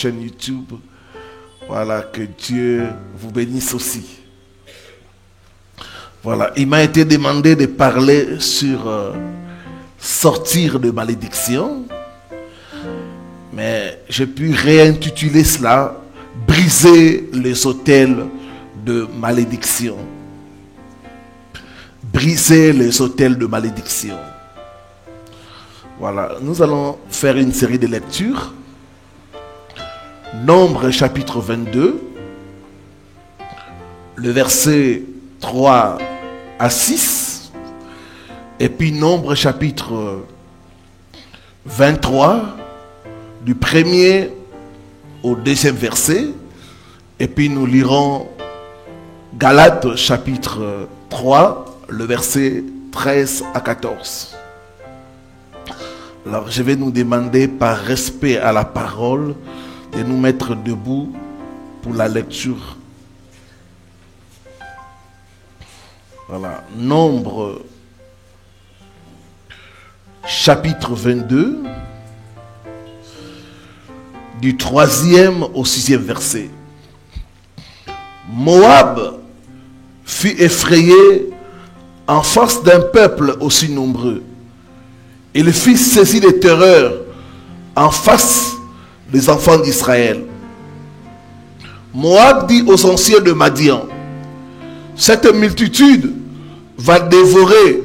chaîne YouTube. Voilà, que Dieu vous bénisse aussi. Voilà, il m'a été demandé de parler sur sortir de malédiction. Mais j'ai pu réintituler cela, briser les autels de malédiction. Briser les autels de malédiction. Voilà, nous allons faire une série de lectures. Nombre chapitre 22, le verset 3 à 6, et puis Nombre chapitre 23, du premier au deuxième verset, et puis nous lirons Galates chapitre 3, le verset 13 à 14. Alors je vais nous demander par respect à la parole de nous mettre debout pour la lecture. Voilà, Nombre chapitre 22, du 3e au 6e verset. Moab fut effrayé en face d'un peuple aussi nombreux. Il fut saisi de terreur en face des enfants d'Israël. Moab dit aux anciens de Madian: cette multitude va dévorer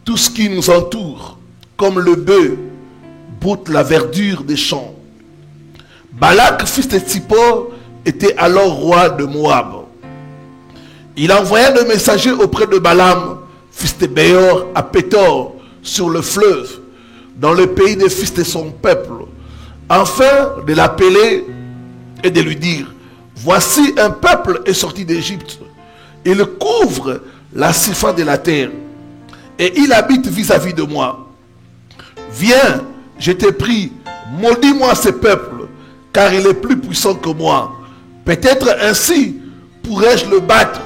tout ce qui nous entoure, comme le bœuf broute la verdure des champs. Balak, fils de Tsippor, était alors roi de Moab. Il envoya des messagers auprès de Balaam, fils de Béor, à Pétor, sur le fleuve, dans le pays des fils de son peuple, afin de l'appeler et de lui dire: voici un peuple est sorti d'Égypte. Il couvre la surface de la terre et il habite vis-à-vis de moi. Viens, je te prie, maudis-moi ce peuple, car il est plus puissant que moi. Peut-être ainsi pourrais-je le battre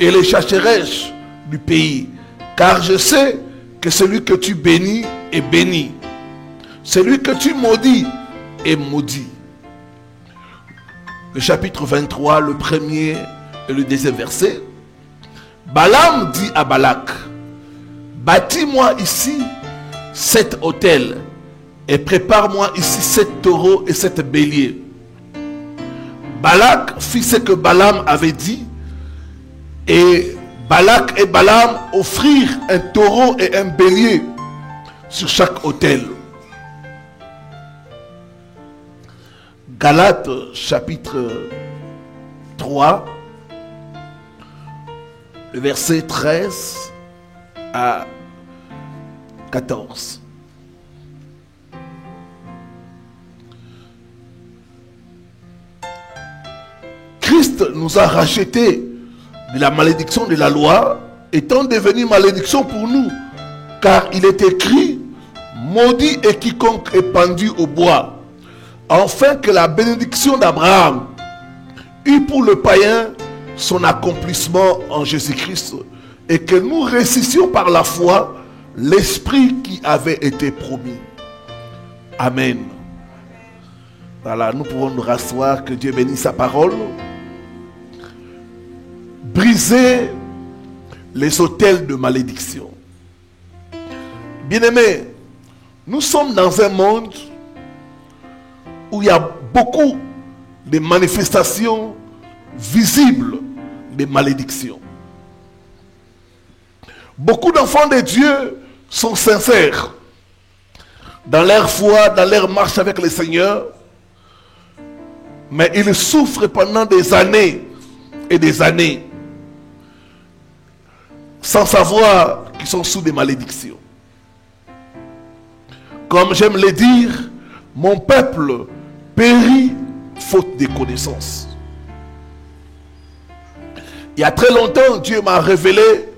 et le chasserai-je du pays, car je sais que celui que tu bénis est béni, celui que tu maudis est maudit. Le chapitre 23, le premier et le deuxième verset. Balaam dit à Balak: bâtis-moi ici 7 autels et prépare-moi ici 7 taureaux et 7 béliers. Balak fit ce que Balaam avait dit, et Balak et Balaam offrirent un taureau et un bélier sur chaque autel. Galates chapitre 3, le verset 13 à 14. Christ nous a rachetés de la malédiction de la loi, étant devenu malédiction pour nous, car il est écrit: maudit est quiconque est pendu au bois, afin que la bénédiction d'Abraham eût pour le païen son accomplissement en Jésus-Christ, et que nous ressuscitions par la foi l'esprit qui avait été promis. Amen. Voilà, nous pouvons nous rasseoir. Que Dieu bénisse sa parole. Briser les autels de malédiction. Bien-aimés, nous sommes dans un monde où il y a beaucoup de manifestations visibles de malédiction. Beaucoup d'enfants de Dieu sont sincères dans leur foi, dans leur marche avec le Seigneur, mais ils souffrent pendant des années et des années sans savoir qu'ils sont sous des malédictions. Comme j'aime le dire, mon peuple périt faute de connaissances. Il y a très longtemps, Dieu m'a révélé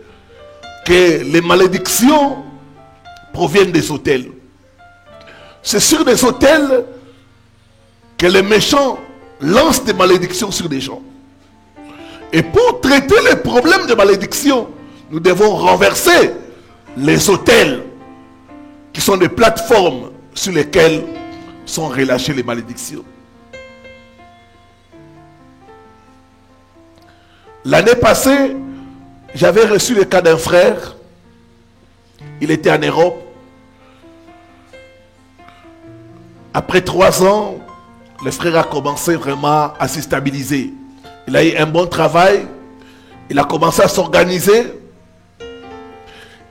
que les malédictions proviennent des autels. C'est sur des autels que les méchants lancent des malédictions sur des gens. Et pour traiter les problèmes de malédiction, nous devons renverser les autels qui sont des plateformes sur lesquelles sont relâchées les malédictions. L'année passée, j'avais reçu le cas d'un frère. Il était en Europe. Après 3 ans, le frère a commencé vraiment à se stabiliser. Il a eu un bon travail. Il a commencé à s'organiser.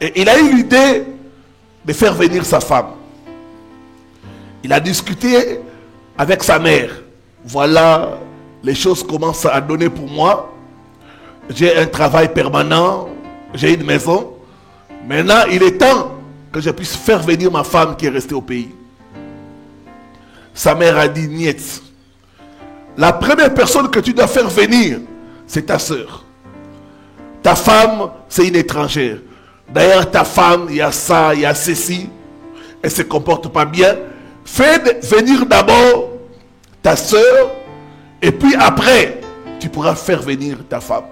Et il a eu l'idée de faire venir sa femme. Il a discuté avec sa mère. Voilà, les choses commencent à donner pour moi. J'ai un travail permanent. J'ai une maison. Maintenant, il est temps que je puisse faire venir ma femme qui est restée au pays. Sa mère a dit, niet. La première personne que tu dois faire venir, c'est ta soeur. Ta femme, c'est une étrangère. D'ailleurs, ta femme, il y a ça, il y a ceci. Elle ne se comporte pas bien. Fais venir d'abord ta soeur. Et puis après, tu pourras faire venir ta femme.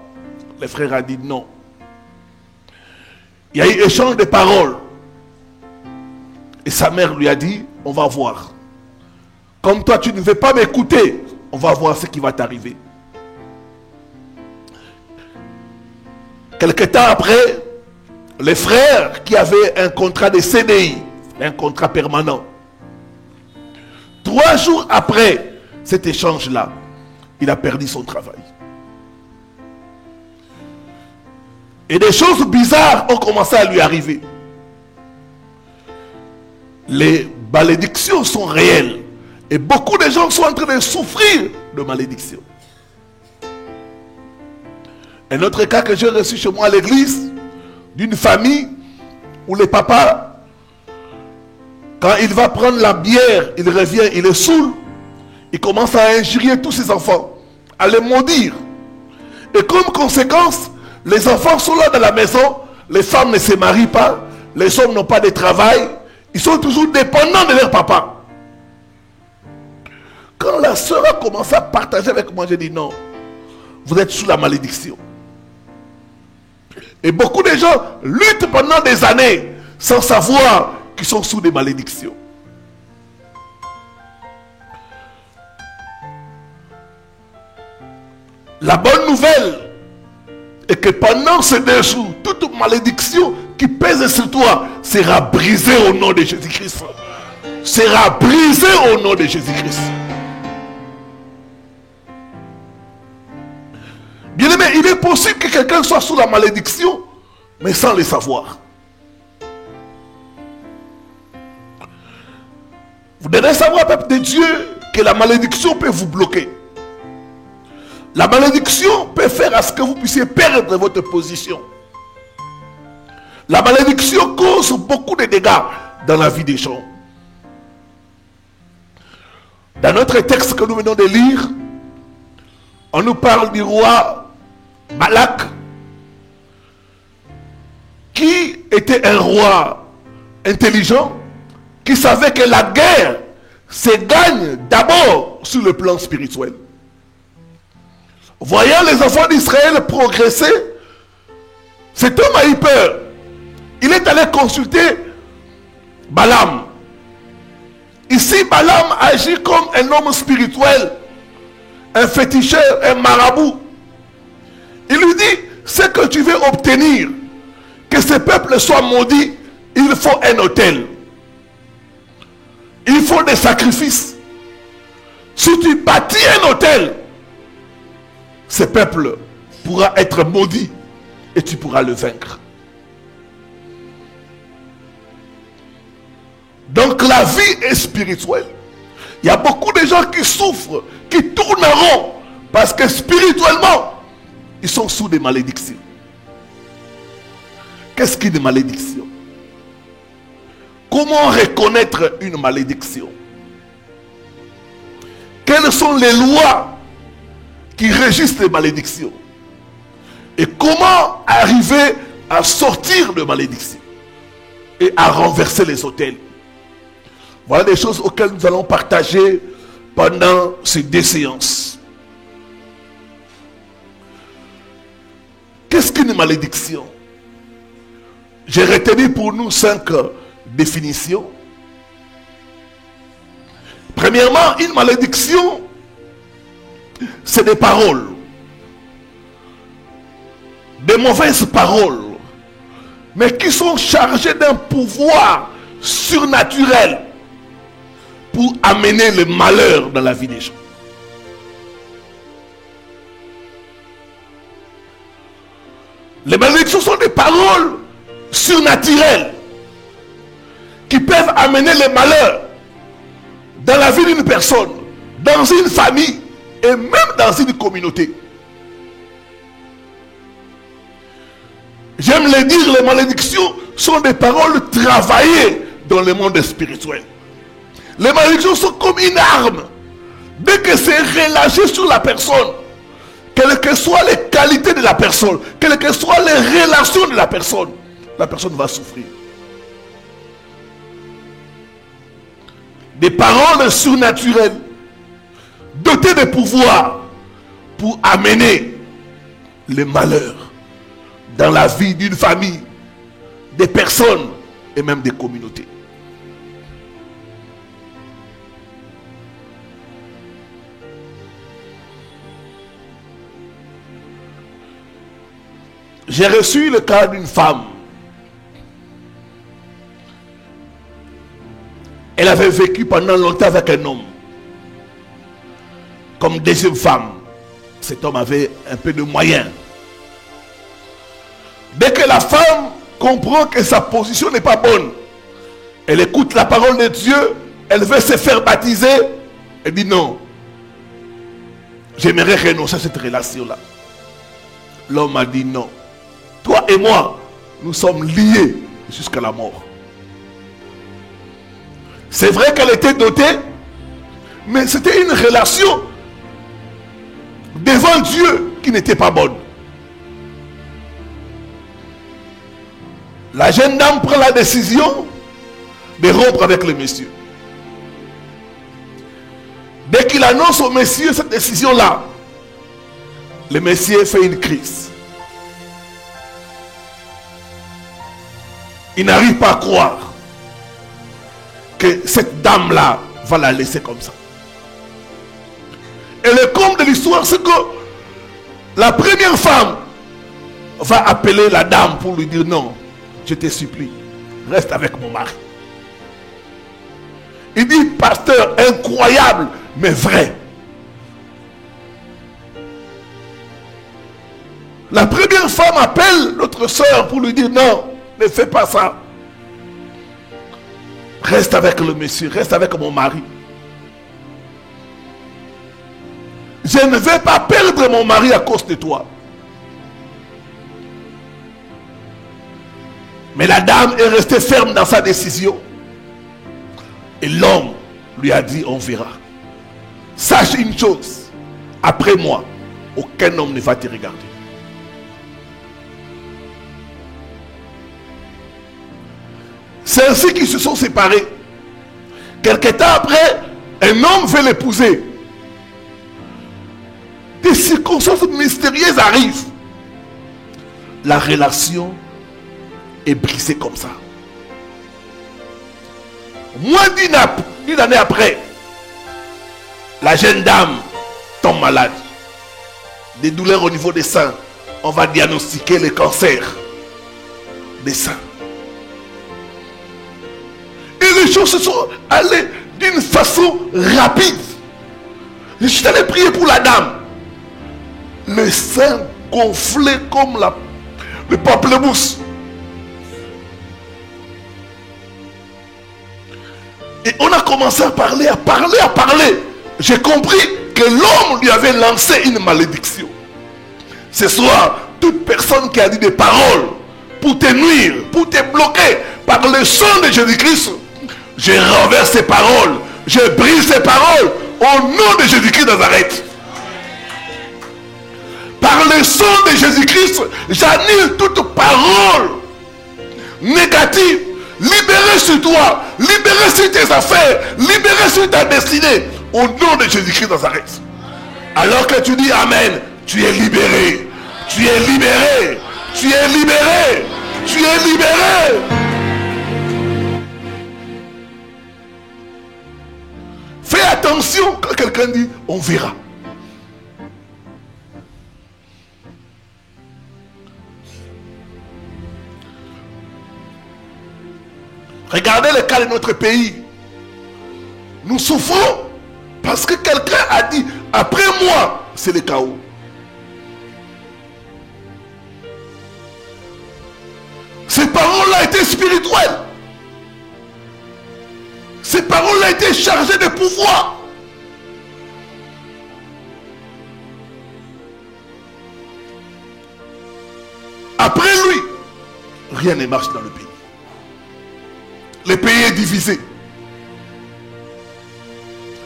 Le frère a dit non. Il y a eu échange de paroles. Et sa mère lui a dit, on va voir. Comme toi, tu ne veux pas m'écouter, on va voir ce qui va t'arriver. Quelque temps après, le frère qui avait un contrat de CDI, un contrat permanent, 3 jours après cet échange-là, il a perdu son travail. Et des choses bizarres ont commencé à lui arriver. Les malédictions sont réelles. Et beaucoup de gens sont en train de souffrir de malédictions. Un autre cas que j'ai reçu chez moi à l'église, d'une famille où le papa, quand il va prendre la bière, il revient, il est saoul, il commence à injurier tous ses enfants, à les maudire. Et comme conséquence, les enfants sont là dans la maison, les femmes ne se marient pas, les hommes n'ont pas de travail, ils sont toujours dépendants de leur papa. Quand la sœur a commencé à partager avec moi, j'ai dit non, vous êtes sous la malédiction. Et beaucoup de gens luttent pendant des années sans savoir qu'ils sont sous des malédictions. La bonne nouvelle est que pendant ces 2 jours, toute malédiction qui pèse sur toi sera brisée au nom de Jésus-Christ. Sera brisée au nom de Jésus-Christ. Bien aimé, il est possible que quelqu'un soit sous la malédiction, mais sans le savoir. Vous devez savoir, peuple de Dieu, que la malédiction peut vous bloquer. La malédiction peut faire à ce que vous puissiez perdre votre position. La malédiction cause beaucoup de dégâts dans la vie des gens. Dans notre texte que nous venons de lire, on nous parle du roi Balak, qui était un roi intelligent, qui savait que la guerre se gagne d'abord sur le plan spirituel. Voyant les enfants d'Israël progresser, cet homme a eu peur. Il est allé consulter Balaam. Ici, Balaam agit comme un homme spirituel, un féticheur, un marabout. Il lui dit, ce que tu veux obtenir, que ce peuple soit maudit, il faut un autel. Il faut des sacrifices. Si tu bâtis un autel, ce peuple pourra être maudit et tu pourras le vaincre. Donc la vie est spirituelle. Il y a beaucoup de gens qui souffrent, qui tournent en rond, parce que spirituellement, ils sont sous des malédictions. Qu'est-ce qu'une malédiction? Comment reconnaître une malédiction? Quelles sont les lois qui régissent les malédictions? Et comment arriver à sortir de malédiction et à renverser les autels? Voilà des choses auxquelles nous allons partager pendant ces 2 séances. Qu'est-ce qu'une malédiction? J'ai retenu pour nous 5 définitions. Premièrement, une malédiction, c'est des paroles. Des mauvaises paroles. Mais qui sont chargées d'un pouvoir surnaturel pour amener le malheur dans la vie des gens. Les malédictions sont des paroles surnaturelles qui peuvent amener le malheur dans la vie d'une personne, dans une famille et même dans une communauté. J'aime le dire, les malédictions sont des paroles travaillées dans le monde spirituel. Les malédictions sont comme une arme. Dès que c'est relâché sur la personne, quelles que soient les qualités de la personne, quelles que soient les relations de la personne va souffrir. Des paroles surnaturelles, dotées de pouvoir pour amener le malheur dans la vie d'une famille, des personnes et même des communautés. J'ai reçu le cas d'une femme. Elle avait vécu pendant longtemps avec un homme. Comme deuxième femme, cet homme avait un peu de moyens. Dès que la femme comprend que sa position n'est pas bonne, elle écoute la parole de Dieu, elle veut se faire baptiser, elle dit non. J'aimerais renoncer à cette relation-là. L'homme a dit non. Toi et moi, nous sommes liés jusqu'à la mort. C'est vrai qu'elle était dotée, mais c'était une relation devant Dieu qui n'était pas bonne. La jeune dame prend la décision de rompre avec le monsieur. Dès qu'il annonce au monsieur cette décision-là, le monsieur fait une crise. Il n'arrive pas à croire que cette dame-là va la laisser comme ça. Et le comble de l'histoire, c'est que la première femme va appeler la dame pour lui dire non, je te supplie, reste avec mon mari. Il dit, pasteur, incroyable, mais vrai. La première femme appelle notre soeur pour lui dire non, ne fais pas ça. Reste avec le monsieur, reste avec mon mari. Je ne vais pas perdre mon mari à cause de toi. Mais la dame est restée ferme dans sa décision. Et l'homme lui a dit, on verra. Sache une chose, après moi, aucun homme ne va te regarder. C'est ainsi qu'ils se sont séparés. Quelque temps après, un homme veut l'épouser. Des circonstances mystérieuses arrivent. La relation est brisée comme ça. Moins d'une année après, la jeune dame tombe malade. Des douleurs au niveau des seins. On va diagnostiquer le cancer des seins. Et les choses se sont allées d'une façon rapide. Je suis allé prier pour la dame. Le sein gonflé comme le pamplemousse. Et on a commencé à parler. J'ai compris que l'homme lui avait lancé une malédiction. Ce soir, toute personne qui a dit des paroles pour te nuire, pour te bloquer, par le sang de Jésus-Christ, je renverse ces paroles, je brise ces paroles au nom de Jésus-Christ de Nazareth. Par le sang de Jésus-Christ, j'annule toute parole négative. Libéré sur toi, libéré sur tes affaires, libéré sur ta destinée, au nom de Jésus-Christ de Nazareth. Alors que tu dis Amen, tu es libéré, tu es libéré, tu es libéré, tu es libéré. Fais attention quand quelqu'un dit on verra. Regardez le cas de notre pays. Nous souffrons parce que quelqu'un a dit après moi, c'est le chaos. Ces paroles-là étaient spirituelles. Ces paroles-là étaient chargées de pouvoir. Après lui, rien ne marche dans le pays. Le pays est divisé.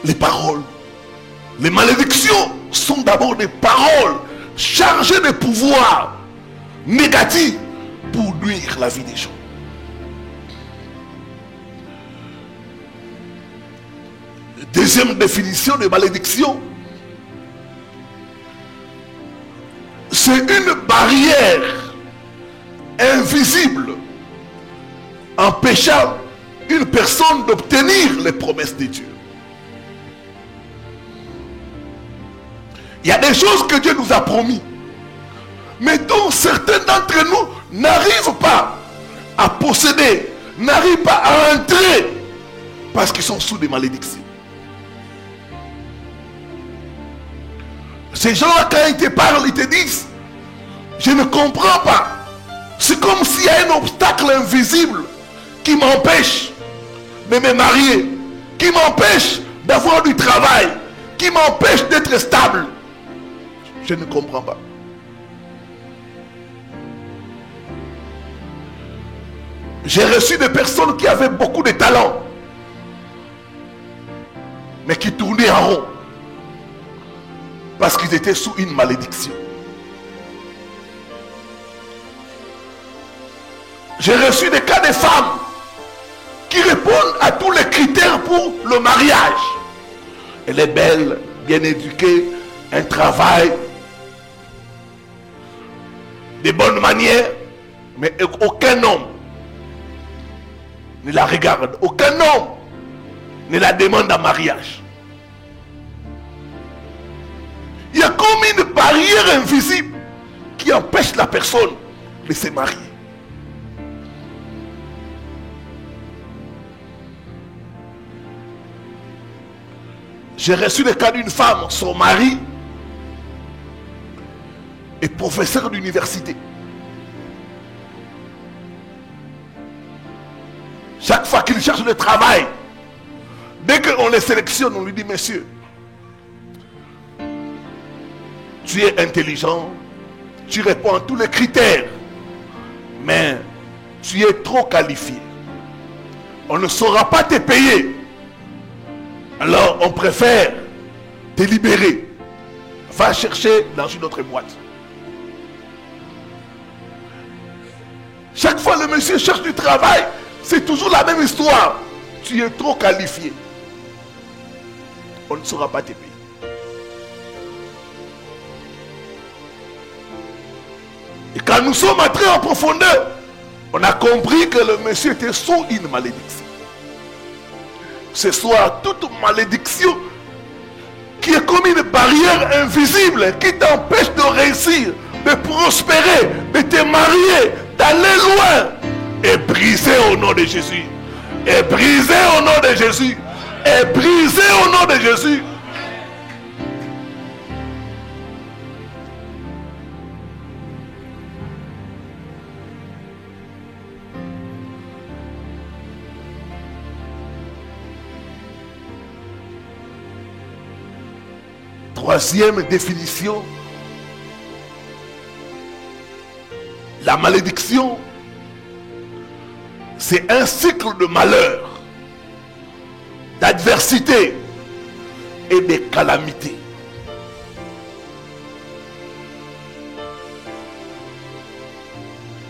Les paroles, les malédictions sont d'abord des paroles chargées de pouvoir négatif pour nuire la vie des gens. Deuxième définition de malédiction, c'est une barrière invisible empêchant une personne d'obtenir les promesses de Dieu. Il y a des choses que Dieu nous a promis, mais dont certains d'entre nous n'arrivent pas à posséder, n'arrivent pas à entrer parce qu'ils sont sous des malédictions. Ces gens-là, quand ils te parlent, ils te disent je ne comprends pas. C'est comme s'il y a un obstacle invisible qui m'empêche de me marier, qui m'empêche d'avoir du travail, qui m'empêche d'être stable. Je ne comprends pas. J'ai reçu des personnes qui avaient beaucoup de talent, mais qui tournaient en rond parce qu'ils étaient sous une malédiction. J'ai reçu des cas de femmes qui répondent à tous les critères pour le mariage. Elle est belle, bien éduquée, un travail, de bonnes manières, mais aucun homme ne la regarde, aucun homme ne la demande en mariage. Il y a comme une barrière invisible qui empêche la personne de se marier. J'ai reçu le cas d'une femme, son mari est professeur d'université. Chaque fois qu'il cherche le travail, dès qu'on les sélectionne, on lui dit monsieur, tu es intelligent, tu réponds à tous les critères, mais tu es trop qualifié. On ne saura pas te payer. Alors on préfère te libérer. Va chercher dans une autre boîte. Chaque fois le monsieur cherche du travail, c'est toujours la même histoire. Tu es trop qualifié. On ne saura pas te payer. Et quand nous sommes entrés en profondeur, on a compris que le monsieur était sous une malédiction. Ce soir, toute malédiction qui est comme une barrière invisible qui t'empêche de réussir, de prospérer, de te marier, d'aller loin, est brisée au nom de Jésus. Est brisée au nom de Jésus. Est brisée au nom de Jésus. Troisième définition, la malédiction, c'est un cycle de malheur, d'adversité et de calamité.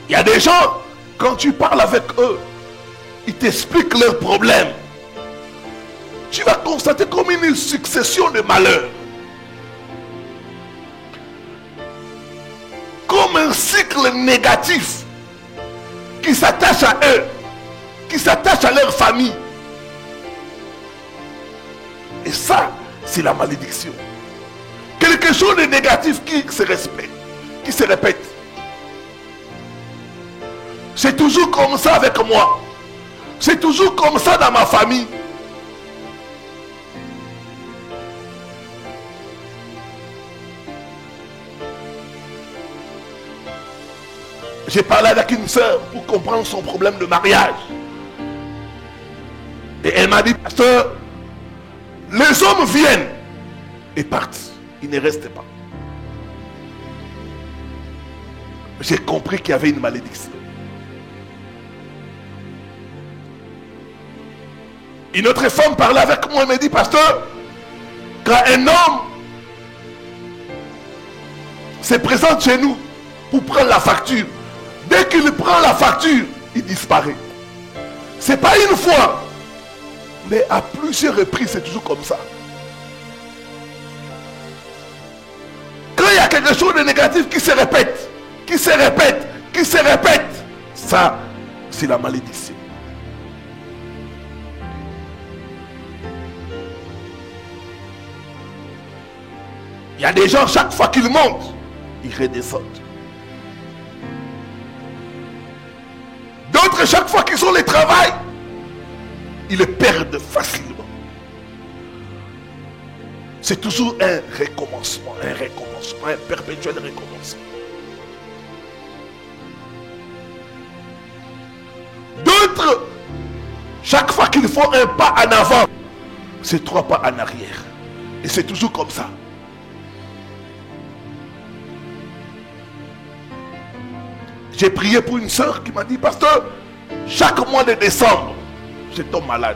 Il y a des gens, quand tu parles avec eux, ils t'expliquent leurs problèmes. Tu vas constater comme une succession de malheurs. Comme un cycle négatif qui s'attache à eux, qui s'attache à leur famille. Et ça, c'est la malédiction. Quelque chose de négatif qui se respecte, qui se répète. C'est toujours comme ça avec moi. C'est toujours comme ça dans ma famille. J'ai parlé avec une soeur pour comprendre son problème de mariage. Et elle m'a dit, pasteur, les hommes viennent et partent. Ils ne restent pas. J'ai compris qu'il y avait une malédiction. Une autre femme parlait avec moi et me dit, pasteur, quand un homme se présente chez nous pour prendre la facture, dès qu'il prend la facture, il disparaît. Ce n'est pas une fois, mais à plusieurs reprises, c'est toujours comme ça. Quand il y a quelque chose de négatif qui se répète, qui se répète, qui se répète, ça, c'est la malédiction. Il y a des gens, chaque fois qu'ils montent, ils redescendent. D'autres, chaque fois qu'ils ont le travail, ils le perdent facilement. C'est toujours un recommencement, un perpétuel recommencement. D'autres, chaque fois qu'ils font un pas en avant, c'est 3 pas en arrière. Et c'est toujours comme ça. J'ai prié pour une soeur qui m'a dit, pasteur, chaque mois de décembre, je tombe malade.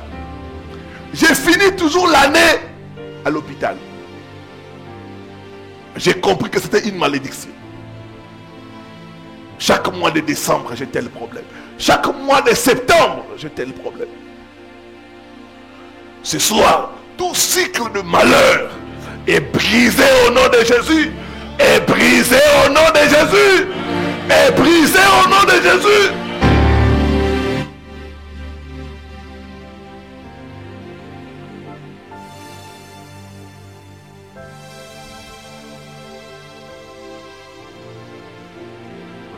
J'ai fini toujours l'année à l'hôpital. J'ai compris que c'était une malédiction. Chaque mois de décembre, j'ai tel problème. Chaque mois de septembre, j'ai tel problème. Ce soir, tout cycle de malheur est brisé au nom de Jésus. Est brisé au nom de Jésus. Est brisé au nom de Jésus.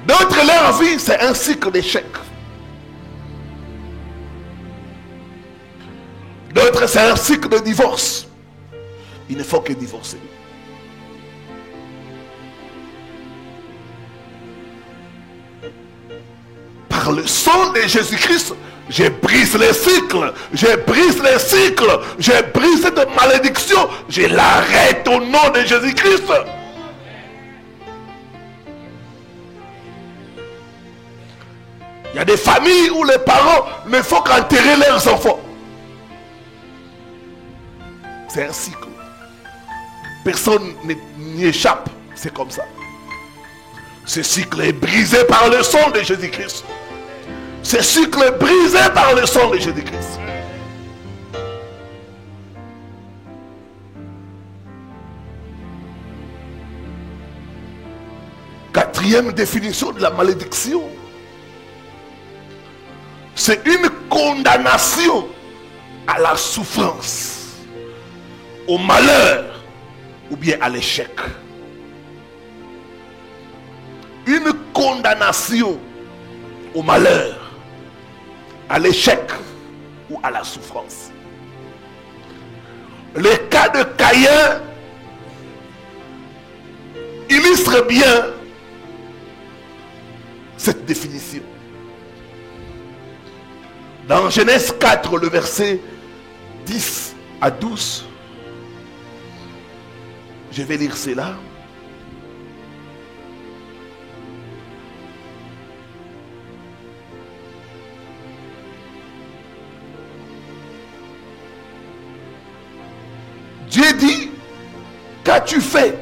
D'autres, leur vie, c'est un cycle d'échecs. D'autres, c'est un cycle de divorce. Il ne faut que divorcer. Par le sang de Jésus-Christ, je brise les cycles. Je brise les cycles. Je brise cette malédiction. Je l'arrête au nom de Jésus-Christ. Il y a des familles où les parents ne font qu'enterrer leurs enfants. C'est un cycle. Personne n'y échappe. C'est comme ça. Ce cycle est brisé par le sang de Jésus-Christ. Ce cycle est brisé par le sang de Jésus-Christ. Quatrième définition de la malédiction. C'est une condamnation à la souffrance, au malheur ou bien à l'échec. Une condamnation au malheur, à l'échec ou à la souffrance. Le cas de Caïn illustre bien cette définition. Dans Genèse 4, le verset 10 à 12, je vais lire cela. Dieu dit, qu'as-tu fait?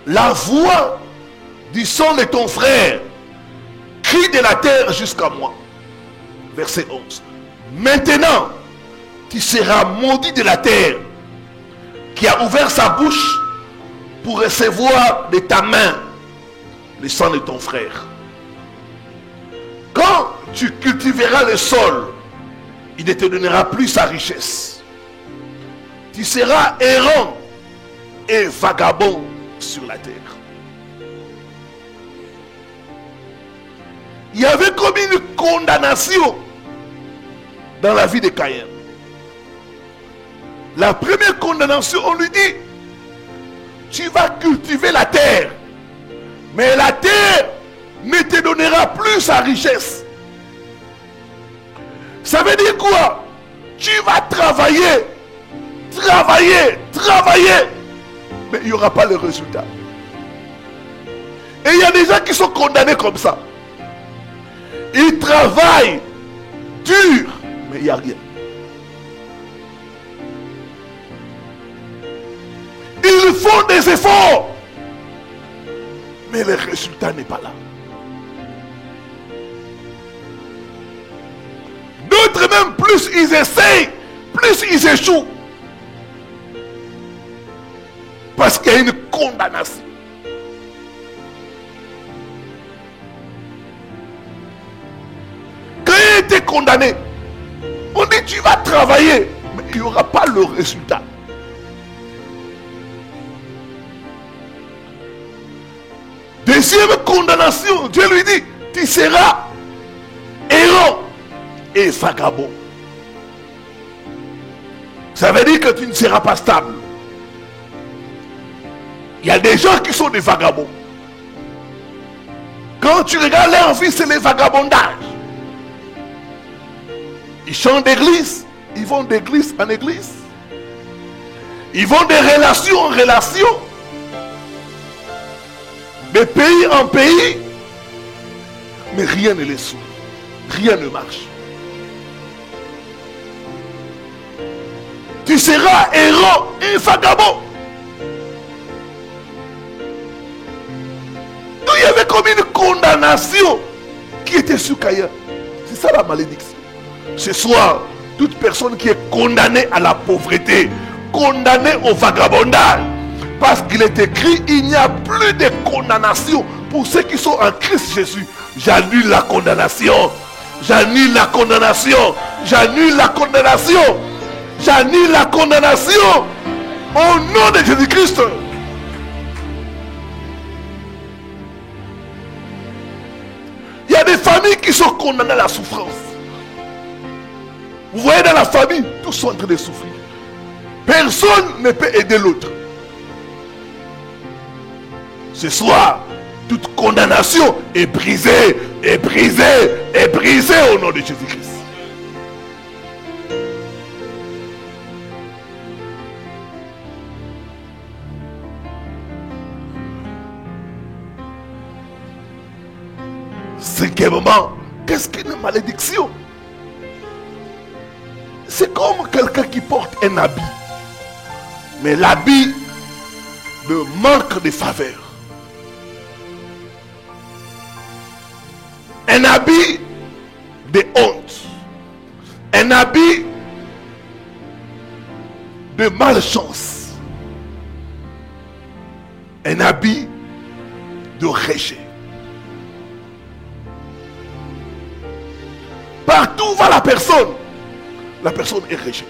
La voix du sang de ton frère crie de la terre jusqu'à moi. Verset 11. Maintenant, tu seras maudit de la terre qui a ouvert sa bouche pour recevoir de ta main le sang de ton frère. Quand tu cultiveras le sol, il ne te donnera plus sa richesse. Tu seras errant et vagabond sur la terre. Il y avait comme une condamnation dans la vie de Caïn. La première condamnation, on lui dit, tu vas cultiver la terre, mais la terre ne te donnera plus sa richesse. Ça veut dire quoi? Tu vas travailler, mais il n'y aura pas le résultat. Et il y a des gens qui sont condamnés comme ça. Ils travaillent dur, mais il n'y a rien. Ils font des efforts, mais le résultat n'est pas là. D'autres même, plus ils essayent, plus ils échouent. Parce qu'il y a une condamnation. Quand il était condamné, on dit tu vas travailler, mais il n'y aura pas le résultat. Deuxième condamnation, Dieu lui dit, tu seras errant et vagabond. Ça veut dire que tu ne seras pas stable. Il y a des gens qui sont des vagabonds. Quand tu regardes leur vie, c'est les vagabondages. Ils chantent d'église, ils vont d'église en église. Ils vont de relation en relation. De pays en pays. Mais rien ne les sauve. Rien ne marche. Tu seras errant et vagabond. Donc il y avait comme une condamnation qui était sur Caïn. C'est ça la malédiction. Ce soir, toute personne qui est condamnée à la pauvreté, condamnée au vagabondage, parce qu'il est écrit, il n'y a plus de condamnation pour ceux qui sont en Christ Jésus. J'annule la condamnation. J'annule la condamnation. J'annule la condamnation. J'annule la condamnation. Au nom de Jésus-Christ. Il y a des familles qui sont condamnées à la souffrance. Vous voyez dans la famille, tous sont en train de souffrir. Personne ne peut aider l'autre. Ce soir, toute condamnation est brisée, est brisée, est brisée au nom de Jésus-Christ. Cinquièmement, qu'est-ce qu'une malédiction? C'est comme quelqu'un qui porte un habit, mais l'habit me manque de faveur. Un habit de honte, un habit de malchance, un habit de rejet. Partout où va la personne est rejetée.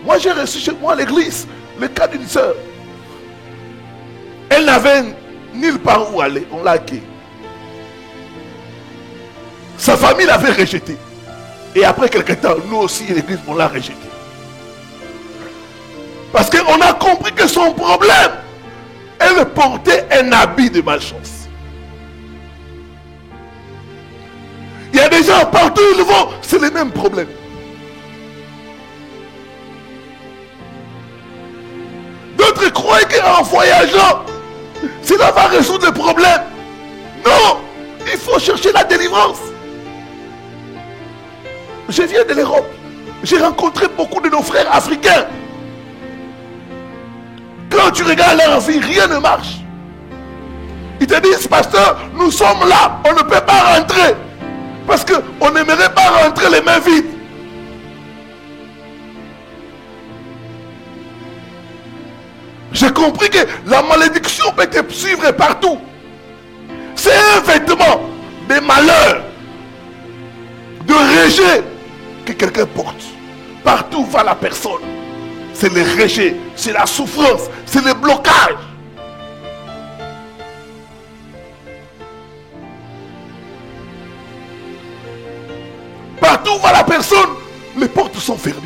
Moi j'ai reçu chez moi à l'église le cas d'une sœur. Elle n'avait nulle part où aller, on l'a accueillie. Sa famille l'avait rejetée. Et après quelque temps, nous aussi, l'église, on l'a rejetée. Parce qu'on a compris que son problème, elle portait un habit de malchance. Il y a des gens partout où ils vont, c'est le même problème. D'autres croient qu'en voyageant, cela va résoudre le problème. Non, il faut chercher la délivrance. Je viens de l'Europe. J'ai rencontré beaucoup de nos frères africains. Quand tu regardes leur vie, rien ne marche. Ils te disent, pasteur, nous sommes là, on ne peut pas rentrer. Parce qu'on n'aimerait pas rentrer les mains vides. J'ai compris que la malédiction peut te suivre partout. C'est un vêtement de malheur, de rejet que quelqu'un porte. Partout où va la personne, c'est le rejet, c'est la souffrance, c'est le blocage. Partout où va la personne, les portes sont fermées.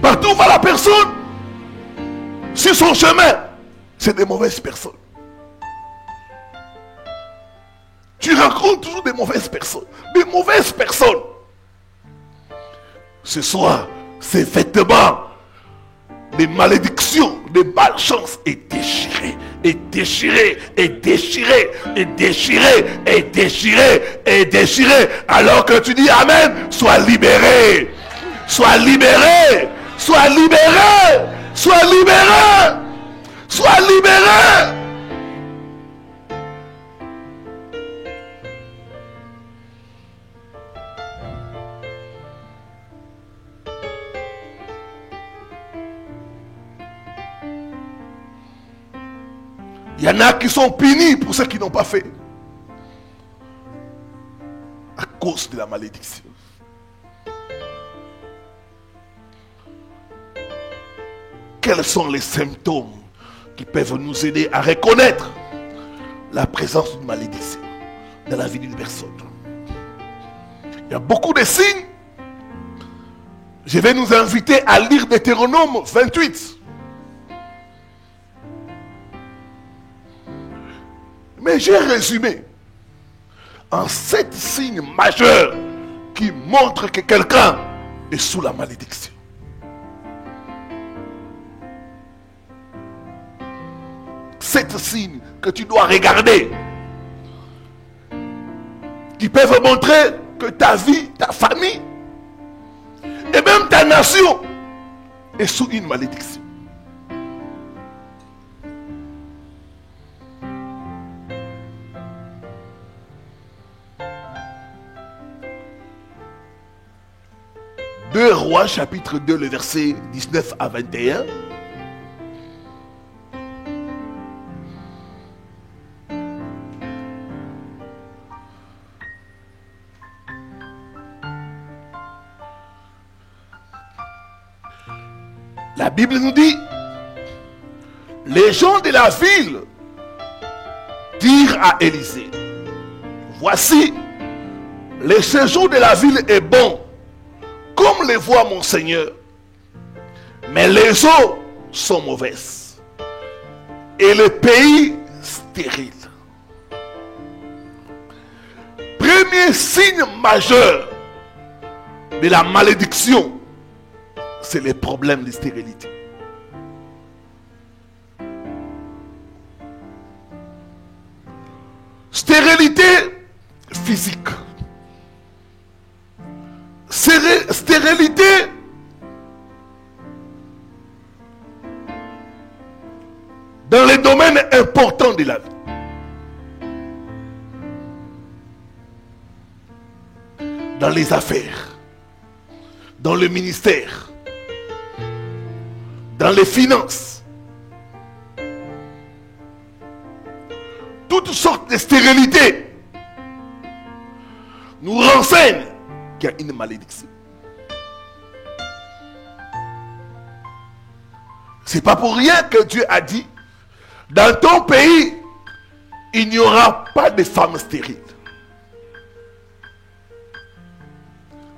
Partout où va la personne, sur son chemin, c'est des mauvaises personnes. Tu rencontres toujours des mauvaises personnes. Des mauvaises personnes. Ce soir, ces vêtements, des malédictions, des malchances est déchiré, est déchiré, est déchiré, est déchiré, est déchiré, est déchiré. Alors que tu dis Amen, sois libéré. Sois libéré. Sois libéré. Sois libéré. Sois libéré. Il y en a qui sont punis pour ce qu'ils n'ont pas fait. À cause de la malédiction. Quels sont les symptômes qui peuvent nous aider à reconnaître la présence d'une malédiction dans la vie d'une personne? Il y a beaucoup de signes. Je vais nous inviter à lire Deutéronome 28. Mais j'ai résumé en 7 signes majeurs qui montrent que quelqu'un est sous la malédiction. Sept signes que tu dois regarder, qui peuvent montrer que ta vie, ta famille et même ta nation est sous une malédiction. Deux Rois chapitre 2, le verset 19 à 21. La Bible nous dit, les gens de la ville dirent à Élisée, voici, le séjour de la ville est bon, comme le voit mon Seigneur, mais les eaux sont mauvaises et le pays stérile. Premier signe majeur de la malédiction, c'est les problèmes de stérilité. Stérilité physique. Stérilité dans les domaines importants de la vie. Dans les affaires, dans le ministère, dans les finances. Toutes sortes de stérilités nous renseignent qu'il y a une malédiction. C'est pas pour rien que Dieu a dit, dans ton pays, il n'y aura pas de femmes stériles.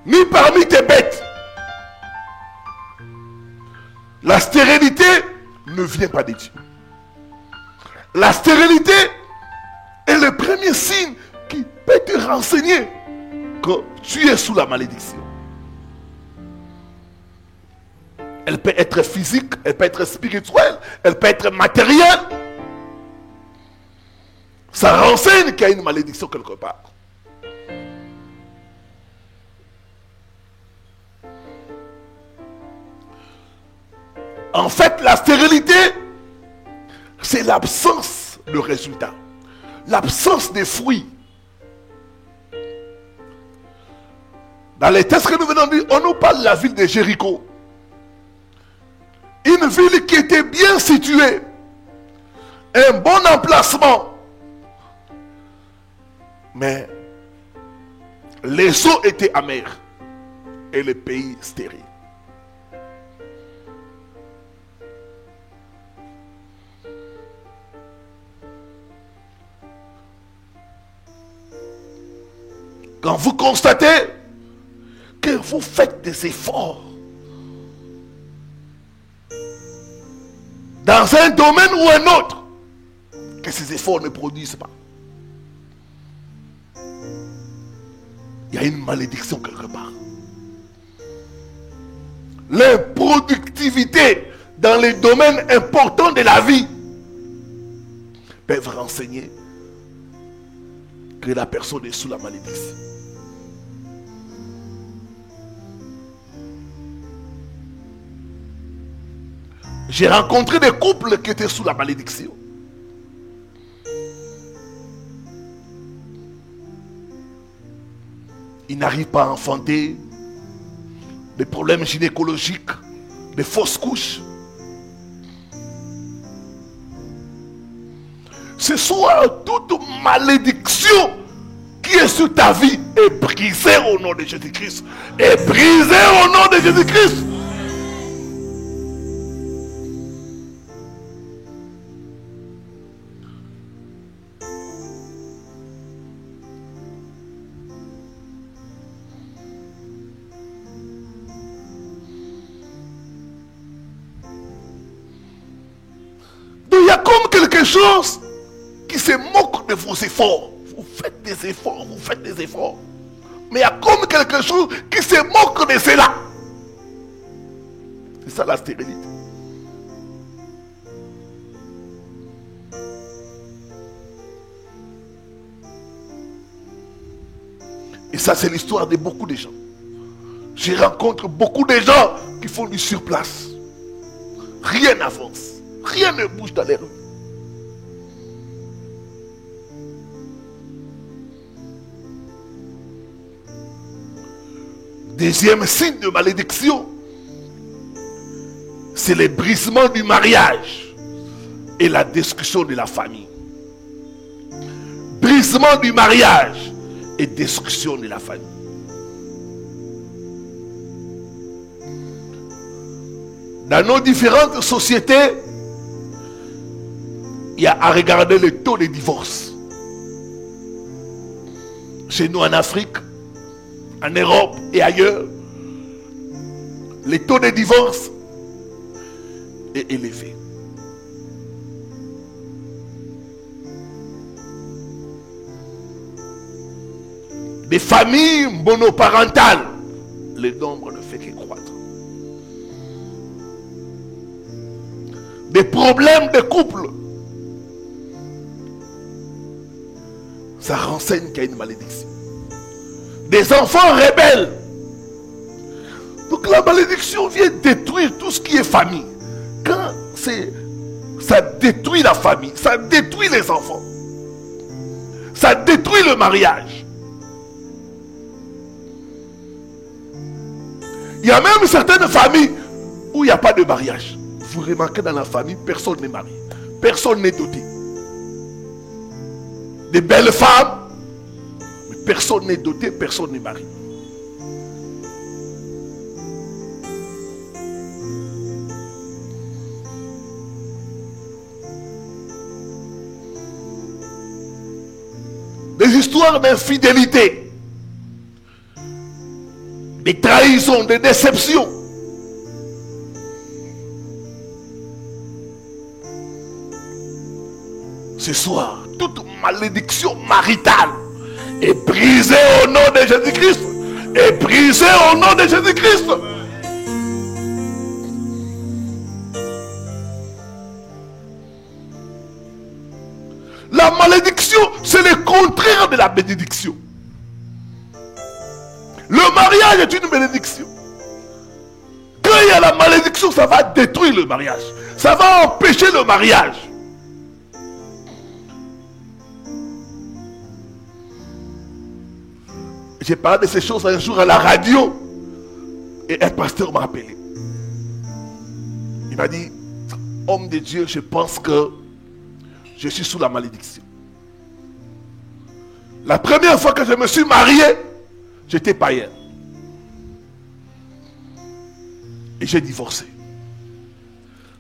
Ni parmi tes bêtes. La stérilité ne vient pas de Dieu. La stérilité est le premier signe qui peut te renseigner que tu es sous la malédiction. Elle peut être physique, elle peut être spirituelle, elle peut être matérielle. Ça renseigne qu'il y a une malédiction quelque part. En fait, la stérilité, c'est l'absence de résultat. L'absence de fruits. Dans les textes que nous venons de lire, on nous parle de la ville de Jéricho. Une ville qui était bien située. un bon emplacement. Mais les eaux étaient amères et le pays stérile. Quand vous constatez que vous faites des efforts dans un domaine ou un autre, que ces efforts ne produisent pas, il y a une malédiction quelque part. L'improductivité dans les domaines importants de la vie peuvent renseigner que la personne est sous la malédiction. J'ai rencontré des couples qui étaient sous la malédiction. Ils n'arrivent pas à enfanter, des problèmes gynécologiques, des fausses couches. Ce soit toute malédiction qui est sur ta vie est brisée au nom de Jésus-Christ. Est brisée au nom de Jésus-Christ. Il y a comme quelque chose qui se moque de vos efforts. Vous faites des efforts, vous faites des efforts. Mais il y a comme quelque chose qui se moque de cela. C'est ça la stérilité. Et ça, c'est l'histoire de beaucoup de gens. Je rencontre beaucoup de gens qui font du surplace. Rien n'avance. Rien ne bouge dans les rues. Deuxième signe de malédiction, c'est le brisement du mariage et la destruction de la famille. Brisement du mariage et destruction de la famille. Dans nos différentes sociétés, il y a à regarder le taux de divorce. Chez nous en Afrique, en Europe et ailleurs, le taux de divorce est élevé. Des familles monoparentales, le nombre ne fait que croître. Des problèmes de couple, ça renseigne qu'il y a une malédiction. Des enfants rebelles. Donc la malédiction vient détruire tout ce qui est famille. Quand ça détruit la famille, ça détruit les enfants, ça détruit le mariage. Il y a même certaines familles où il n'y a pas de mariage. Vous remarquez dans la famille, personne n'est marié, personne n'est doté. Des belles femmes, mais personne n'est doté, personne n'est marié. Des histoires d'infidélité, des trahisons, des déceptions. Ce soir, toute malédiction maritale est brisée au nom de Jésus-Christ. Est brisée au nom de Jésus-Christ. La malédiction, c'est le contraire de la bénédiction. Le mariage est une bénédiction. Quand il y a la malédiction, ça va détruire le mariage. Ça va empêcher le mariage. J'ai parlé de ces choses un jour à la radio. Et un pasteur m'a appelé. Il m'a dit, homme de Dieu, je pense que je suis sous la malédiction. La première fois que je me suis marié, j'étais païen. Et j'ai divorcé.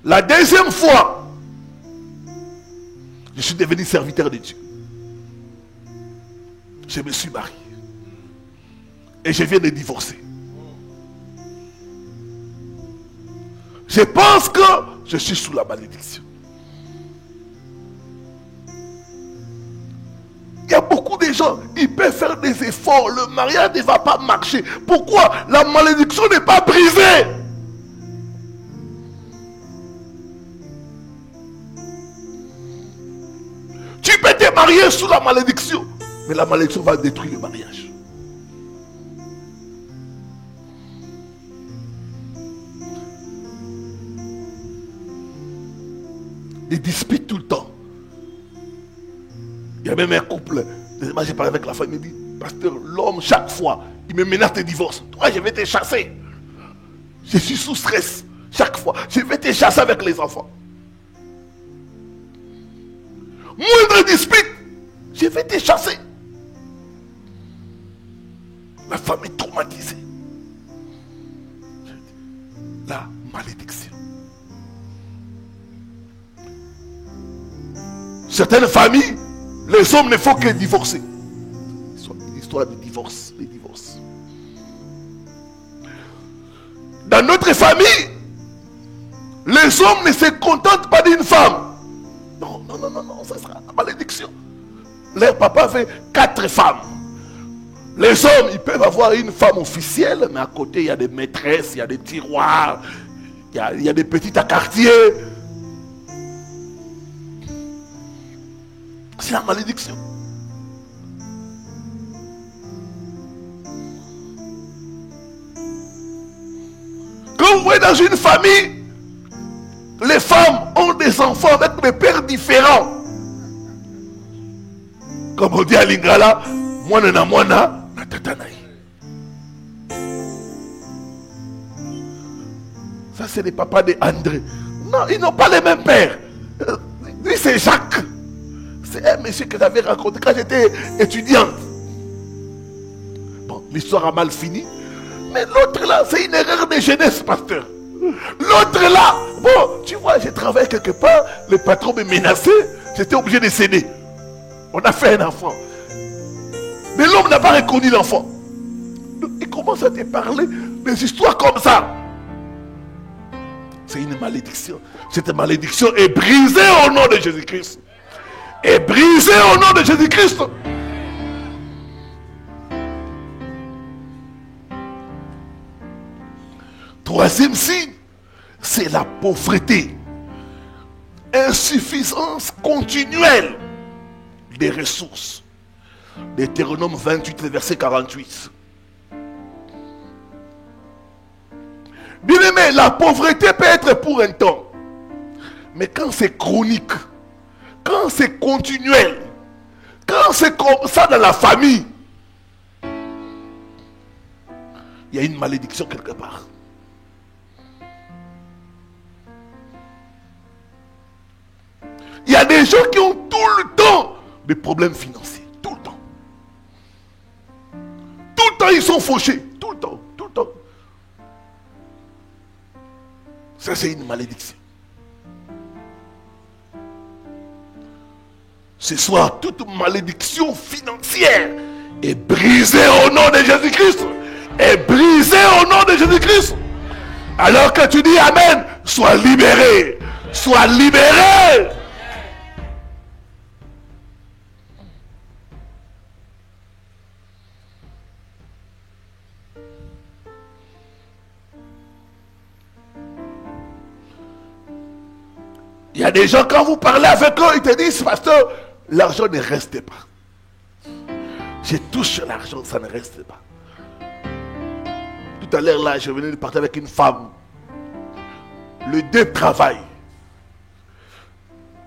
La deuxième fois, je suis devenu serviteur de Dieu. Je me suis marié. Et je viens de divorcer. Je pense que je suis sous la malédiction. Il y a beaucoup de gens, ils peuvent faire des efforts, le mariage ne va pas marcher. Pourquoi? La malédiction n'est pas brisée. Tu peux te marier sous la malédiction, mais la malédiction va détruire le mariage. Ils disputent tout le temps. Il y a même un couple. Moi, j'ai parlé avec la femme, il me dit, pasteur, l'homme, chaque fois, il me menace de divorce. Toi, je vais te chasser. Je suis sous stress. Chaque fois, je vais te chasser avec les enfants. Moindre dispute, je vais te chasser. La femme est traumatisée. La malédiction. Certaines familles, les hommes ne font que divorcer. L'histoire de divorce, les divorces. Dans notre famille, les hommes ne se contentent pas d'une femme. Non, non, non, non, non, ça sera la malédiction. Leur papa fait 4 femmes. Les hommes, ils peuvent avoir une femme officielle, mais à côté, il y a des maîtresses, il y a des tiroirs, il y a des petites à quartier. C'est la malédiction. Quand vous voyez dans une famille, les femmes ont des enfants avec des pères différents. Comme on dit à Lingala, mwana na mwana na tatanaï. Ça c'est les papas de André. Non, ils n'ont pas les mêmes pères. Lui c'est Jacques. C'est un monsieur que j'avais rencontré quand j'étais étudiante. Bon, l'histoire a mal fini. Mais l'autre là, c'est une erreur de jeunesse, pasteur. L'autre là, bon, tu vois, j'ai travaillé quelque part, le patron me menaçait, j'étais obligé de céder. On a fait un enfant. Mais l'homme n'a pas reconnu l'enfant. Donc, il commence à te parler des histoires comme ça. C'est une malédiction. Cette malédiction est brisée au nom de Jésus-Christ. Est brisée au nom de Jésus-Christ. Troisième signe, c'est la pauvreté. Insuffisance continuelle des ressources. Deutéronome 28, verset 48. Bien aimé, la pauvreté peut être pour un temps. Mais quand c'est chronique, quand c'est continuel, quand c'est comme ça dans la famille, il y a une malédiction quelque part. Il y a des gens qui ont tout le temps des problèmes financiers. Tout le temps. Tout le temps, ils sont fauchés. Tout le temps. Tout le temps. Ça, c'est une malédiction. Ce soir, toute malédiction financière est brisée au nom de Jésus-Christ. Est brisée au nom de Jésus-Christ. Alors que tu dis Amen, sois libéré. Sois libéré. Il y a des gens, quand vous parlez avec eux, ils te disent, pasteur, l'argent ne reste pas. Je touche l'argent, ça ne reste pas. Tout à l'heure, là, je venais de parler avec une femme. Le 2 travail.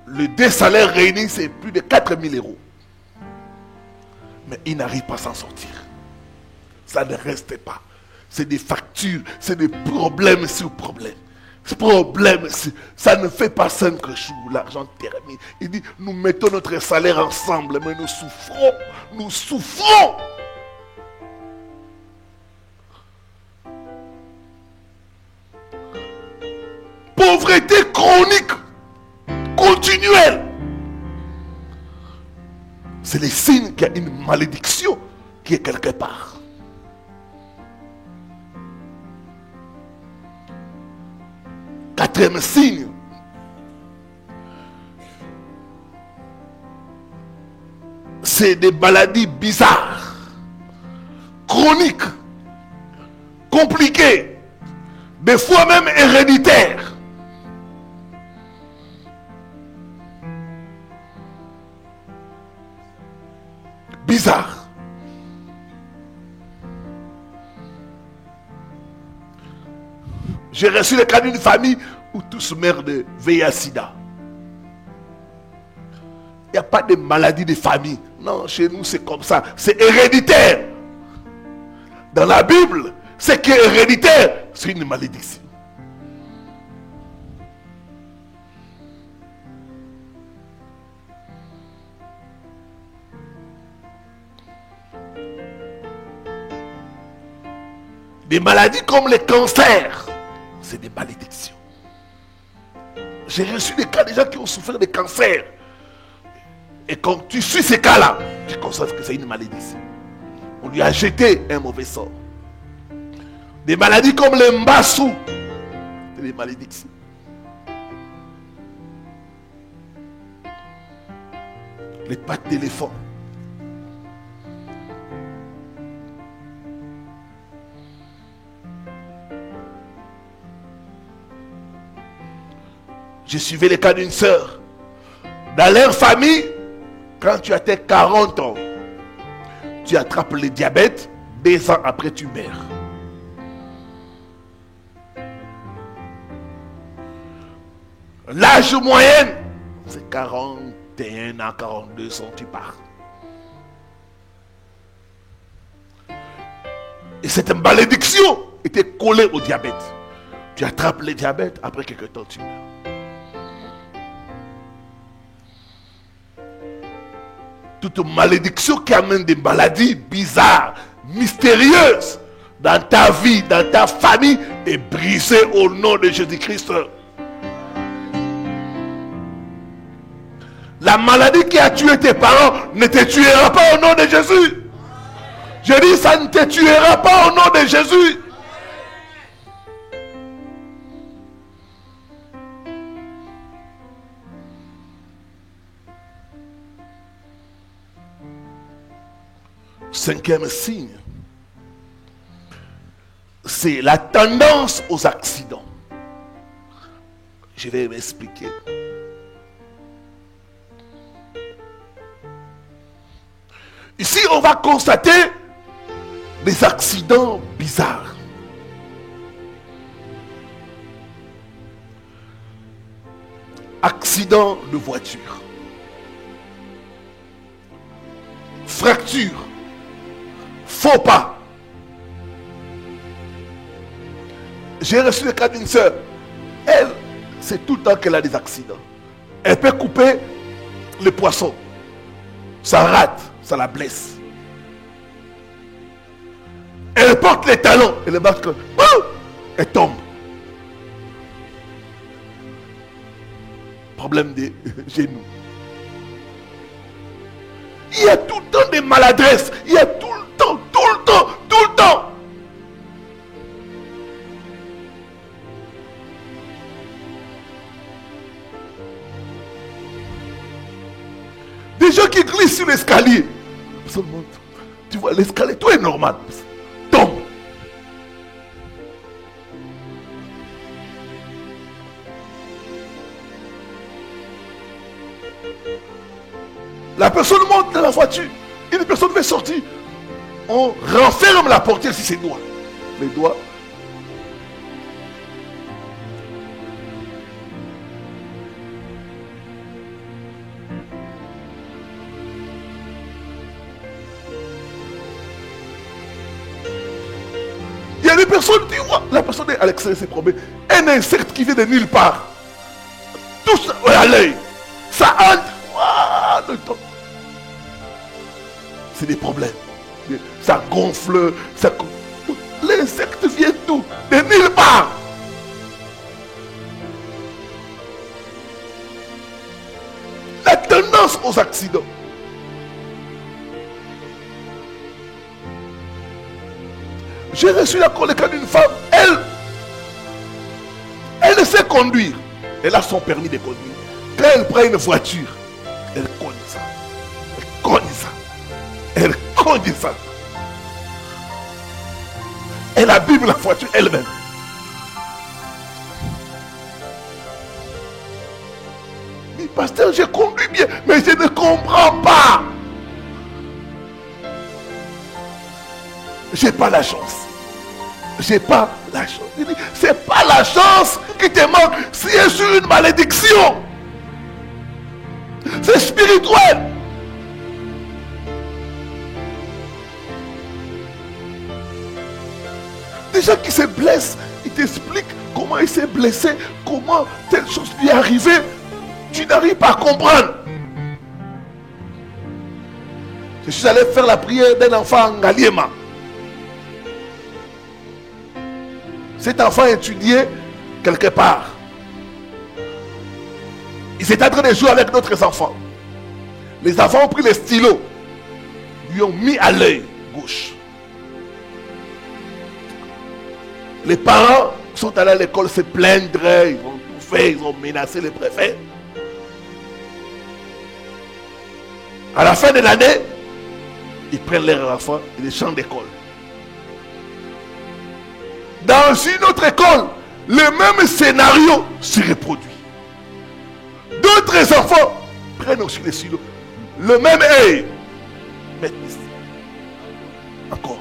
Le 2 salaires réunis, c'est plus de 4 000 euros. Mais il n'arrive pas à s'en sortir. Ça ne reste pas. C'est des factures, c'est des problèmes sur problèmes. Ce problème, ça ne fait pas 5 jours, l'argent termine. Il dit, nous mettons notre salaire ensemble, mais nous souffrons. Nous souffrons. Pauvreté chronique, continuelle. C'est le signe qu'il y a une malédiction qui est quelque part. Quatrième signe, c'est des maladies bizarres, chroniques, compliquées, des fois même héréditaires. Bizarre. J'ai reçu le cas d'une famille où tous meurent de VIH-Sida. Il n'y a pas de maladie de famille. Non, chez nous c'est comme ça. C'est héréditaire. Dans la Bible, ce qui est héréditaire, c'est une malédiction. Des maladies comme le cancer, c'est des malédictions. J'ai reçu des cas de gens qui ont souffert de cancer. Et quand tu suis ces cas-là, tu constates que c'est une malédiction. On lui a jeté un mauvais sort. Des maladies comme le mbassou, c'est des malédictions. Les pattes d'éléphant. Je suivais le cas d'une sœur. Dans leur famille, quand tu as tes 40 ans, tu attrapes le diabète, 2 ans après tu meurs. L'âge moyen, c'est 41 ans, 42 ans, tu pars. Et cette malédiction était collée au diabète. Tu attrapes le diabète, après quelques temps tu meurs. Toute malédiction qui amène des maladies bizarres, mystérieuses dans ta vie, dans ta famille, est brisée au nom de Jésus-Christ. La maladie qui a tué tes parents ne te tuera pas au nom de Jésus. Je dis, ça ne te tuera pas au nom de Jésus. Cinquième signe, c'est la tendance aux accidents. Je vais m'expliquer. Ici, on va constater des accidents bizarres. Accident de voiture. Fracture. Faux pas. J'ai reçu le cas d'une soeur. Elle, c'est tout le temps qu'elle a des accidents. Elle peut couper le poisson. Ça rate, ça la blesse. Elle porte les talons. Elle marque. Elle tombe. Problème des genoux. Il y a tout le temps des maladresses. Il y a tout le temps. Des gens qui glissent sur l'escalier. Tu vois, l'escalier, tout est normal. Tombe. La personne monte dans la voiture. Une personne veut sortir. On renferme la portière sur ses doigts. Les doigts. Il y a des personnes, tu vois, la personne est à l'extérieur de ses problèmes. Un insecte qui vient de nulle part. Tout ça, à l'œil. Ça entre. Le temps. C'est des problèmes. Ça gonfle. L'insecte vient d'où? De nulle part. La tendance aux accidents. J'ai reçu le cas d'une femme. Elle sait conduire. Elle a son permis de conduire. Quand elle prend une voiture, elle cogne ça. Elle cogne ça. Elle cogne ça. Elle abîme la voiture elle-même. Mais pasteur, je conduis bien, mais je ne comprends pas. J'ai pas la chance. J'ai pas la chance. C'est pas la chance qui te manque. C'est sur une malédiction. C'est spirituel. Des gens qui se blessent, ils t'expliquent comment il s'est blessé, comment telle chose lui est arrivée. Tu n'arrives pas à comprendre. Je suis allé faire la prière d'un enfant en Ngaliema. Cet enfant étudiait quelque part. Il s'est en train de jouer avec d'autres enfants. Les enfants ont pris les stylos, lui ont mis à l'œil gauche. Les parents sont allés à l'école se plaindre, ils ont tout fait, ils ont menacé le préfet. À la fin de l'année, ils prennent leurs enfants et les chambres d'école. Dans une autre école, le même scénario se reproduit. D'autres enfants prennent aussi les silos. Le même œil. Mais encore.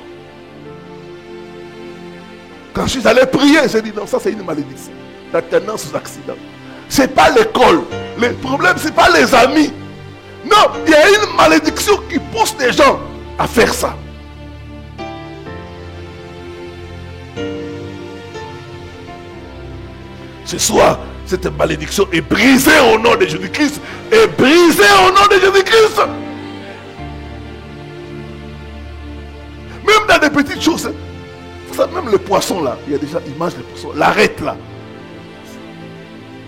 Quand je suis allé prier, j'ai dit non, ça c'est une malédiction. La tendance aux accidents. Ce n'est pas l'école. Le problème, ce n'est pas les amis. Non, il y a une malédiction qui pousse les gens à faire ça. Ce soir, cette malédiction est brisée au nom de Jésus-Christ. Est brisée au nom de Jésus-Christ. Même dans des petites choses. Même le poisson là, il y a déjà, il mange le poisson. L'arrête là.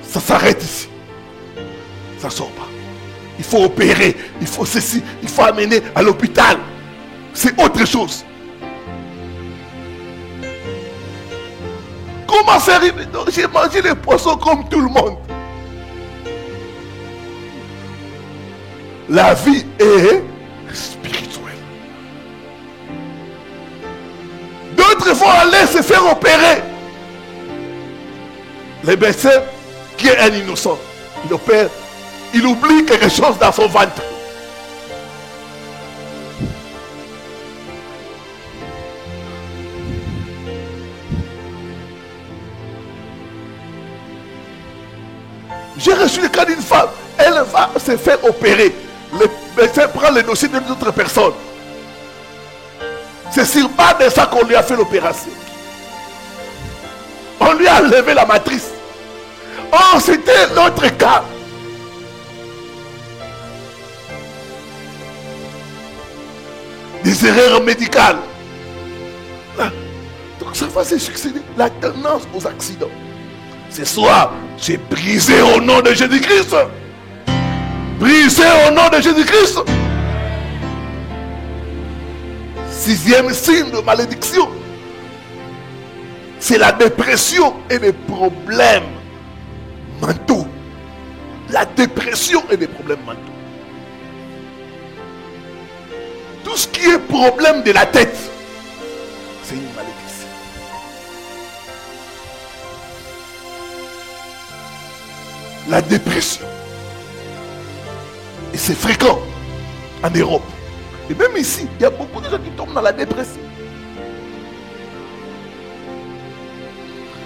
Ça s'arrête ici. Ça ne sort pas. Il faut opérer. Il faut ceci. Il faut amener à l'hôpital. C'est autre chose. Comment ça arrive? J'ai mangé les poissons comme tout le monde. La vie est spirituelle. D'autres vont aller se faire opérer. Le médecin, qui est un innocent, il opère, il oublie quelque chose dans son ventre. J'ai reçu le cas d'une femme. Elle va se faire opérer. Le médecin prend le dossier d'une autre personne. C'est sur base de ça qu'on lui a fait l'opération. On lui a enlevé la matrice. Oh, c'était l'autre cas. Des erreurs médicales. Donc ça va se succéder. La tendance aux accidents. Ce soir, c'est brisé au nom de Jésus-Christ. Brisé au nom de Jésus-Christ. 6e signe de malédiction. C'est la dépression et les problèmes mentaux. La dépression et les problèmes mentaux. Tout ce qui est problème de la tête, c'est une malédiction. La dépression. Et c'est fréquent en Europe. Et même ici, il y a beaucoup de gens qui tombent dans la dépression.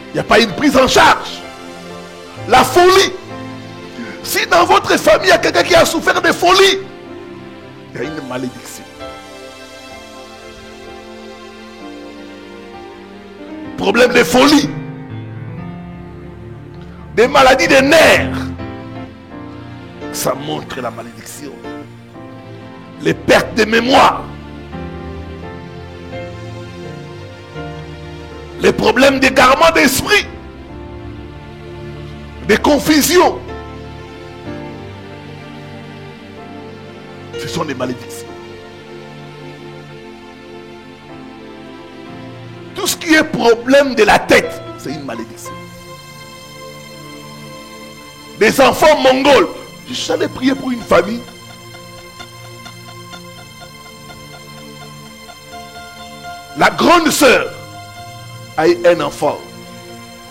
Il n'y a pas une prise en charge. La folie. Si dans votre famille, il y a quelqu'un qui a souffert de folie, il y a une malédiction. problèmes de folie, des maladies des nerfs. Ça montre la malédiction. Les pertes de mémoire, les problèmes d'égarement d'esprit, des confusions. Ce sont des malédictions. Tout ce qui est problème de la tête, c'est une malédiction. Des enfants mongols. J'allais prier pour une famille. La grande sœur a eu un enfant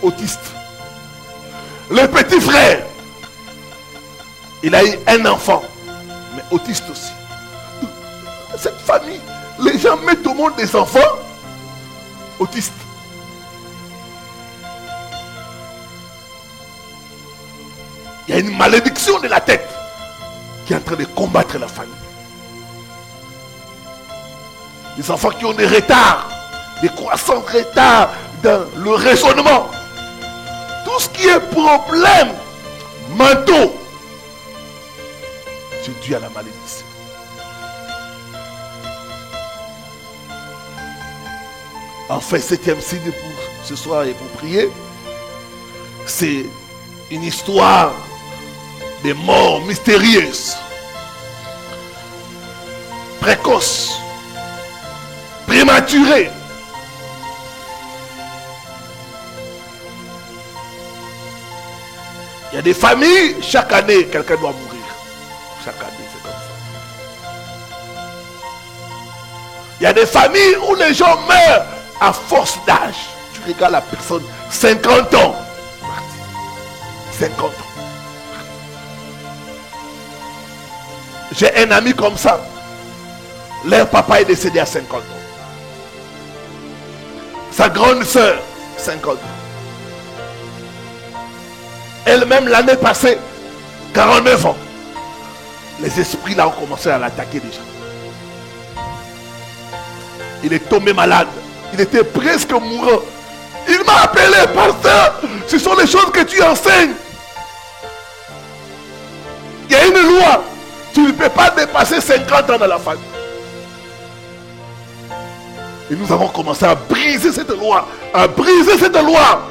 autiste. Le petit frère, il a eu un enfant, mais autiste aussi. Cette famille, les gens mettent au monde des enfants autistes. Il y a une malédiction de la tête qui est en train de combattre la famille. Les enfants qui ont des retards, des croissants retards dans le raisonnement. Tout ce qui est problème mentaux, c'est dû à la malédiction. Enfin, 7e signe pour ce soir et pour prier, c'est une histoire de morts mystérieuses, précoces, prématurées. Il y a des familles, chaque année, quelqu'un doit mourir. Chaque année, c'est comme ça. Il y a des familles où les gens meurent à force d'âge. Tu regardes la personne, 50 ans. 50 ans. J'ai un ami comme ça. Leur papa est décédé à 50 ans. Sa grande sœur, 50 ans. Elle-même l'année passée, 49 ans. Les esprits là ont commencé à l'attaquer déjà. Il est tombé malade. Il était presque mourant. Il m'a appelé, pasteur. Ce sont les choses que tu enseignes. Il y a une loi. Tu ne peux pas dépasser 50 ans dans la famille. Et nous avons commencé à briser cette loi. À briser cette loi.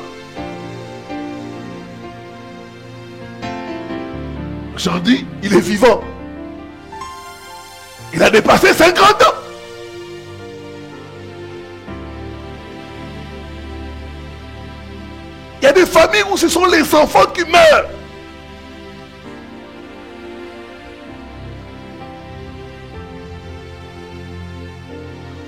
Aujourd'hui, il est vivant. Il a dépassé 50 ans. Il y a des familles où ce sont les enfants qui meurent.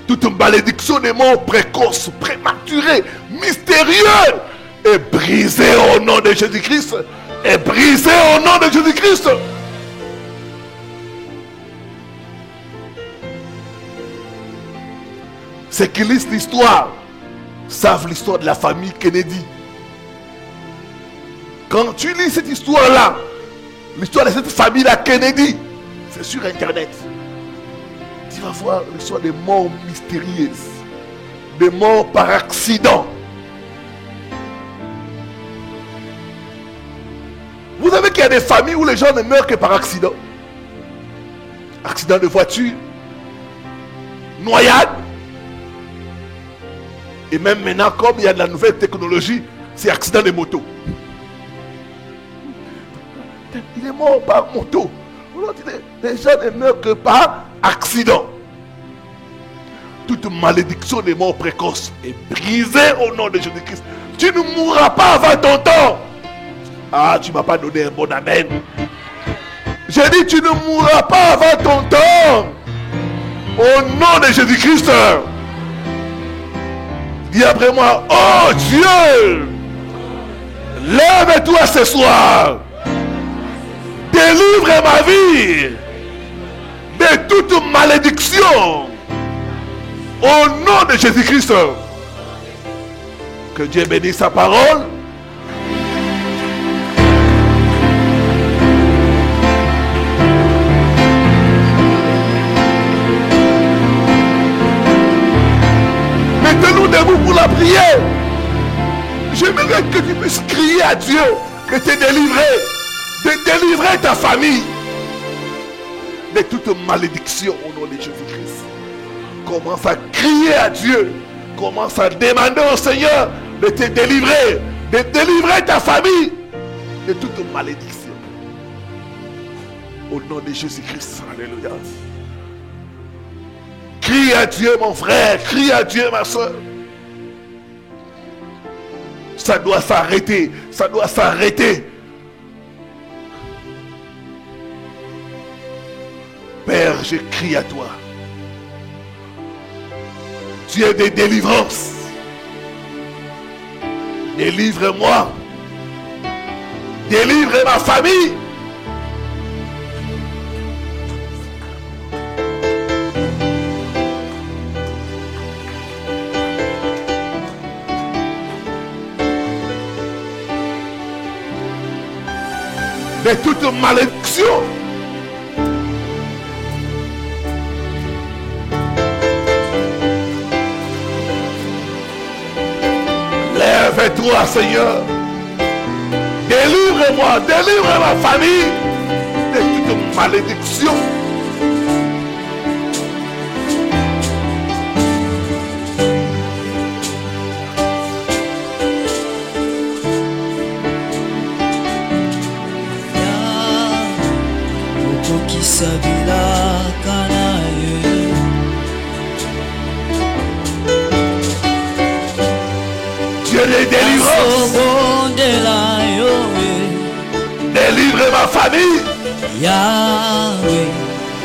Toute malédiction des morts précoces, prématurées, mystérieuses est brisée au nom de Jésus-Christ. Est brisée au nom de Jésus-Christ. Ceux qui lisent l'histoire savent l'histoire de la famille Kennedy. Quand tu lis cette histoire-là, l'histoire de cette famille-là Kennedy, c'est sur Internet. Tu vas voir l'histoire des morts mystérieuses, des morts par accident. Vous savez qu'il y a des familles où les gens ne meurent que par accident. Accident de voiture, noyade. Et même maintenant, comme il y a de la nouvelle technologie, c'est accident de moto. Il est mort par moto. Les gens ne meurent que par accident. Toute malédiction des morts précoces est brisée au nom de Jésus-Christ. Tu ne mourras pas avant ton temps. Ah, tu ne m'as pas donné un bon amen. J'ai dit, tu ne mourras pas avant ton temps. Au nom de Jésus-Christ. Dis après moi, oh Dieu, lève-toi ce soir. Délivre ma vie de toute malédiction. Au nom de Jésus-Christ. Que Dieu bénisse sa parole. Mettez-nous debout pour la prière. J'aimerais que tu puisses crier à Dieu de te délivrer, de délivrer ta famille de toute malédiction au nom de Jésus-Christ. Commence à crier à Dieu. Commence à demander au Seigneur de te délivrer, de délivrer ta famille de toute malédiction. Au nom de Jésus-Christ. Alléluia. Crie à Dieu, mon frère. Crie à Dieu, ma soeur. Ça doit s'arrêter. Ça doit s'arrêter. Père, je crie à toi. Dieu de délivrance. Délivre-moi. Délivre ma famille. De toute malédiction. Lève-toi, Seigneur. Délivre-moi, délivre ma famille de toute malédiction. Dieu de délivrance. Délivre ma famille. Yahweh,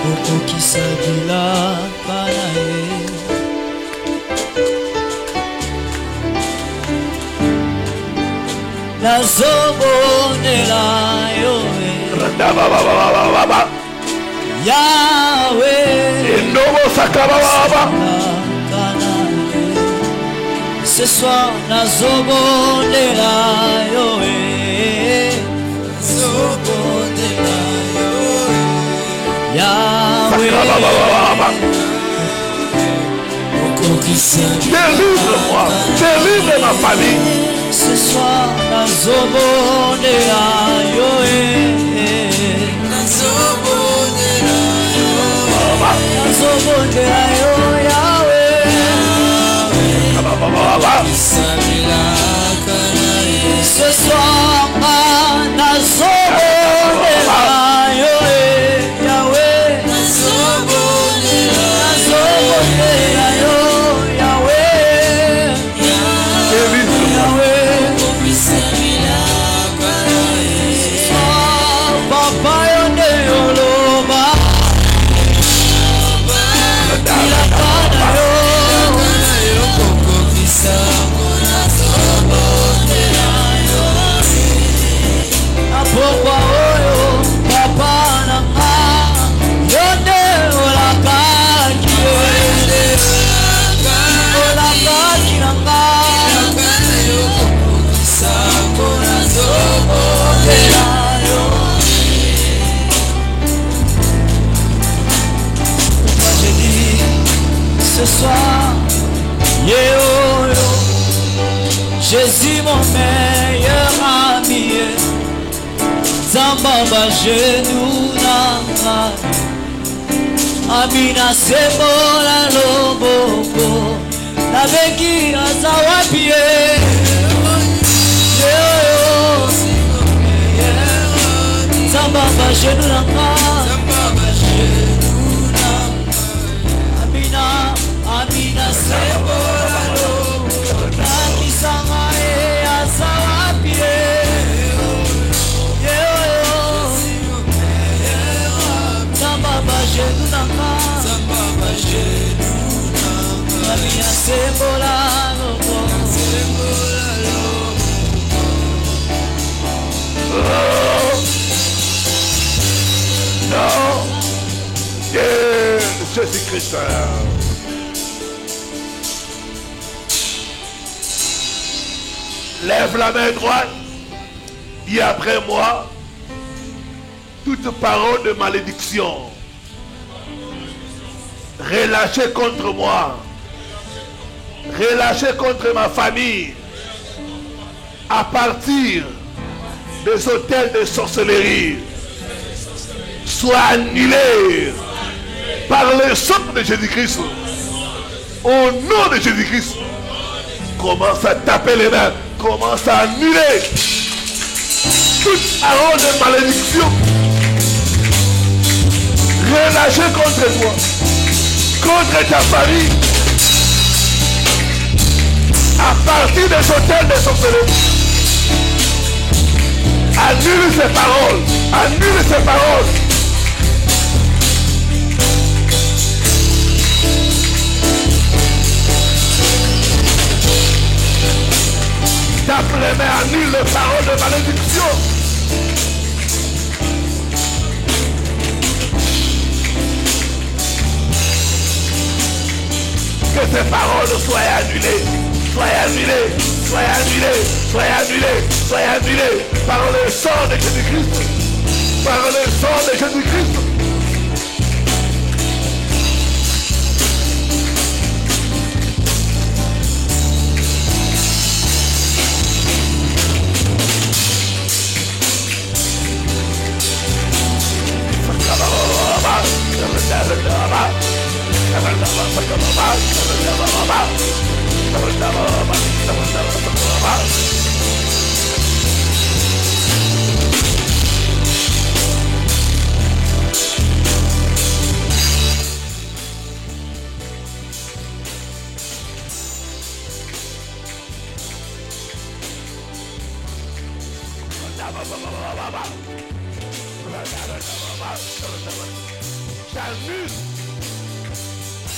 Okoki Sabila Kanaye. La Zobo de la Yoé. Yahweh, ce soir, la Zobo de la Yoé. Zobo de la Yoé. Yahweh, délivre-moi, délivre ma famille. Ce soir, la Zobo de la Yoé. La Zobo de la Yoé. La Zobo de la Yoé, Yahweh. Ce soir, la Zobo de la Yoé, Yahweh. La Zobo de la Yoé, Yahweh. Ce soir, Jésus mon meilleur ami, Zambaba genou nanga, Amina sebola loboko, Nabeki azawapie, Zambaba genou nanga. Amina sebolalo, nakisanga azawapie. Zambaba genou nanga, Amina sebolalo. Non. Jésus-Christ. Lève la main droite. Dis après moi toute parole de malédiction relâchée contre moi, relâchée contre ma famille, à partir des hôtels de sorcellerie soit annulé par le sang de Jésus-Christ. Au nom de Jésus-Christ, commence à taper les mains, commence à annuler toute parole de malédiction relâchée contre toi, contre ta famille, à partir des hôtels de sorcellerie. Annule ces paroles, annule ces paroles. Tape les mains, annule les paroles de malédiction. Que ces paroles soient annulées, soient annulées, soient annulées, soient annulées, soient annulées par le sang de Jésus-Christ, par le sang de Jésus-Christ. J'annule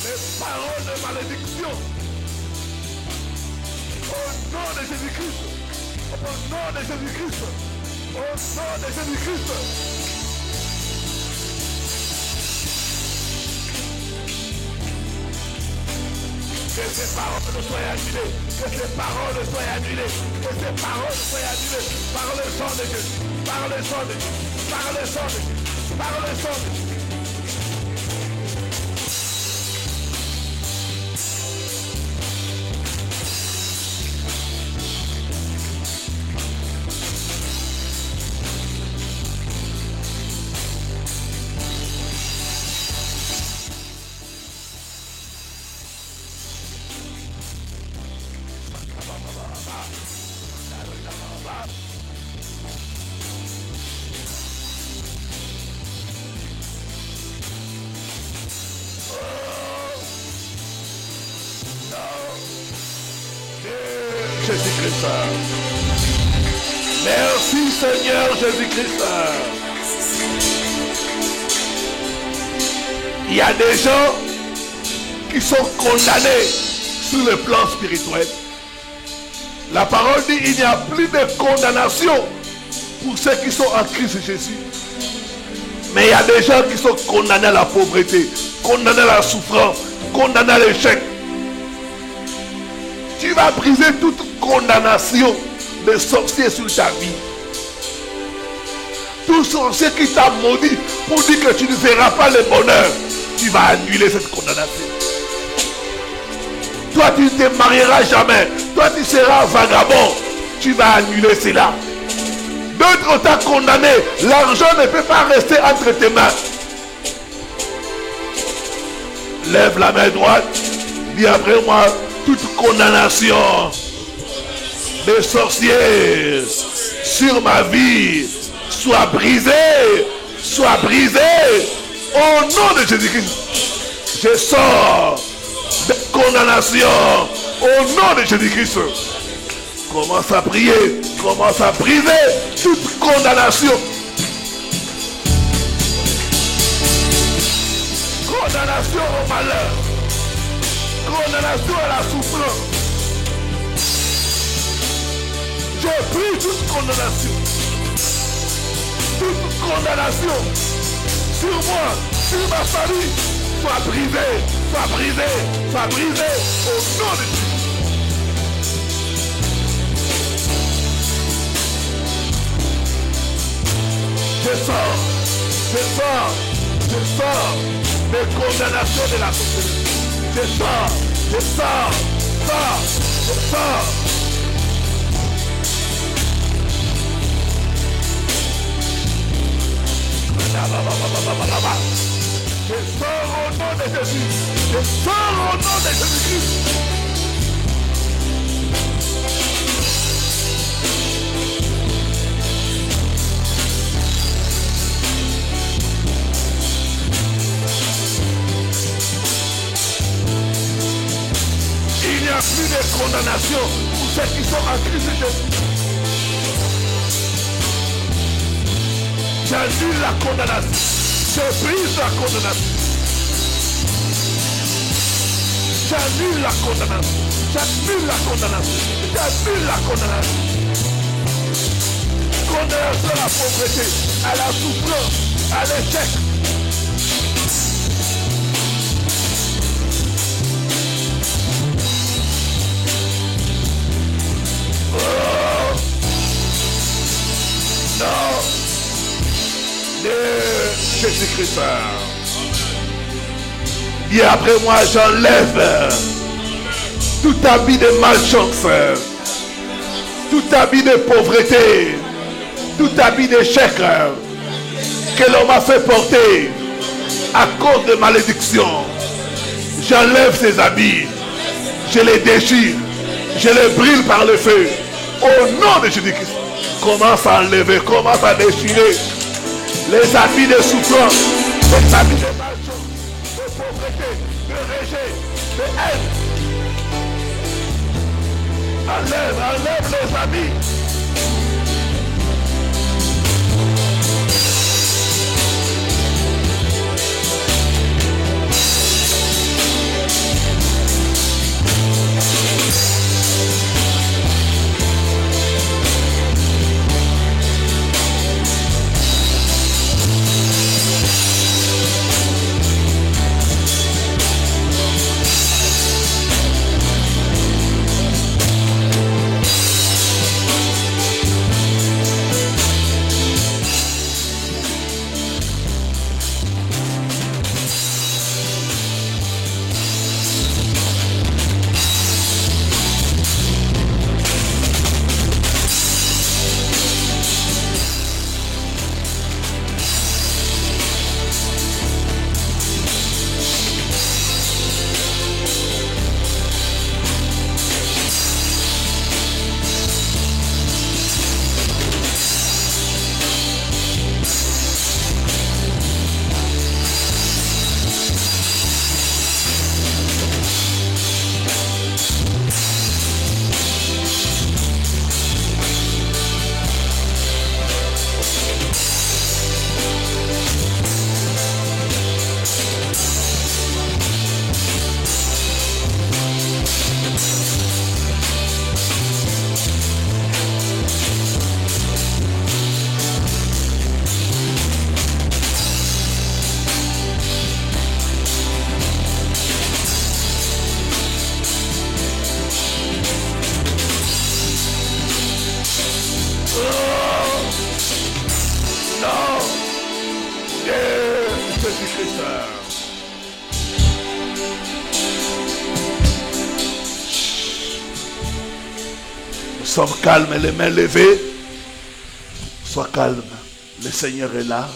les paroles de malédiction au nom de Jésus-Christ, au nom de Jésus-Christ, au nom de Jésus-Christ. Que ces paroles soient annulées, que ces paroles soient annulées, que ces paroles soient annulées par le sang de Jésus, par le sang de Jésus, par le sang de Jésus, par le sang de Jésus. Jésus-Christ. Merci Seigneur Jésus-Christ. Il y a des gens qui sont condamnés sur le plan spirituel. La parole dit il n'y a plus de condamnation pour ceux qui sont en Christ Jésus. Mais il y a des gens qui sont condamnés à la pauvreté, condamnés à la souffrance, condamnés à l'échec. Tu vas briser toute condamnation de sorcier sur ta vie. Tout sorcier qui t'a maudit pour dire que tu ne verras pas le bonheur, tu vas annuler cette condamnation. Toi, tu ne te marieras jamais. Toi, tu seras vagabond. Tu vas annuler cela. D'autres t'ont condamné. L'argent ne peut pas rester entre tes mains. Lève la main droite. Dis après moi. Toute condamnation de sorciers sur ma vie soit brisée, soit brisée au nom de Jésus-Christ. Je sors de condamnation au nom de Jésus-Christ. Commence à prier, commence à briser toute condamnation. Condamnation au malheur. Condamnation à la souffrance. Je prie toute condamnation. Toute condamnation sur moi, sur ma famille, soit brisée, soit brisée, soit brisée au nom de Jésus. Je sors des condamnations de la société. Je sors. Je sors au nom de Jésus. Je sors au nom de Jésus-Christ. Il n'y a plus de condamnation pour ceux qui sont en Christ Jésus. J'annule la condamnation. Je brise la condamnation. J'annule la condamnation. J'annule la condamnation. J'annule la condamnation. Condamnation à la pauvreté, à la souffrance, à l'échec. Oh. Non. De Jésus-Christ. Bien après moi, j'enlève tout habit de malchance, tout habit de pauvreté, tout habit d'échec que l'on m'a fait porter à cause de malédiction. J'enlève ces habits, je les déchire, je les brûle par le feu. Au nom de Jésus-Christ, commence à enlever, commence à déchirer les habits de souffrance, les habits de malchance, de pauvreté, de rejet, de haine. Enlève les habits. Sommes calmes, les mains levées. Sois calme. Le Seigneur est là.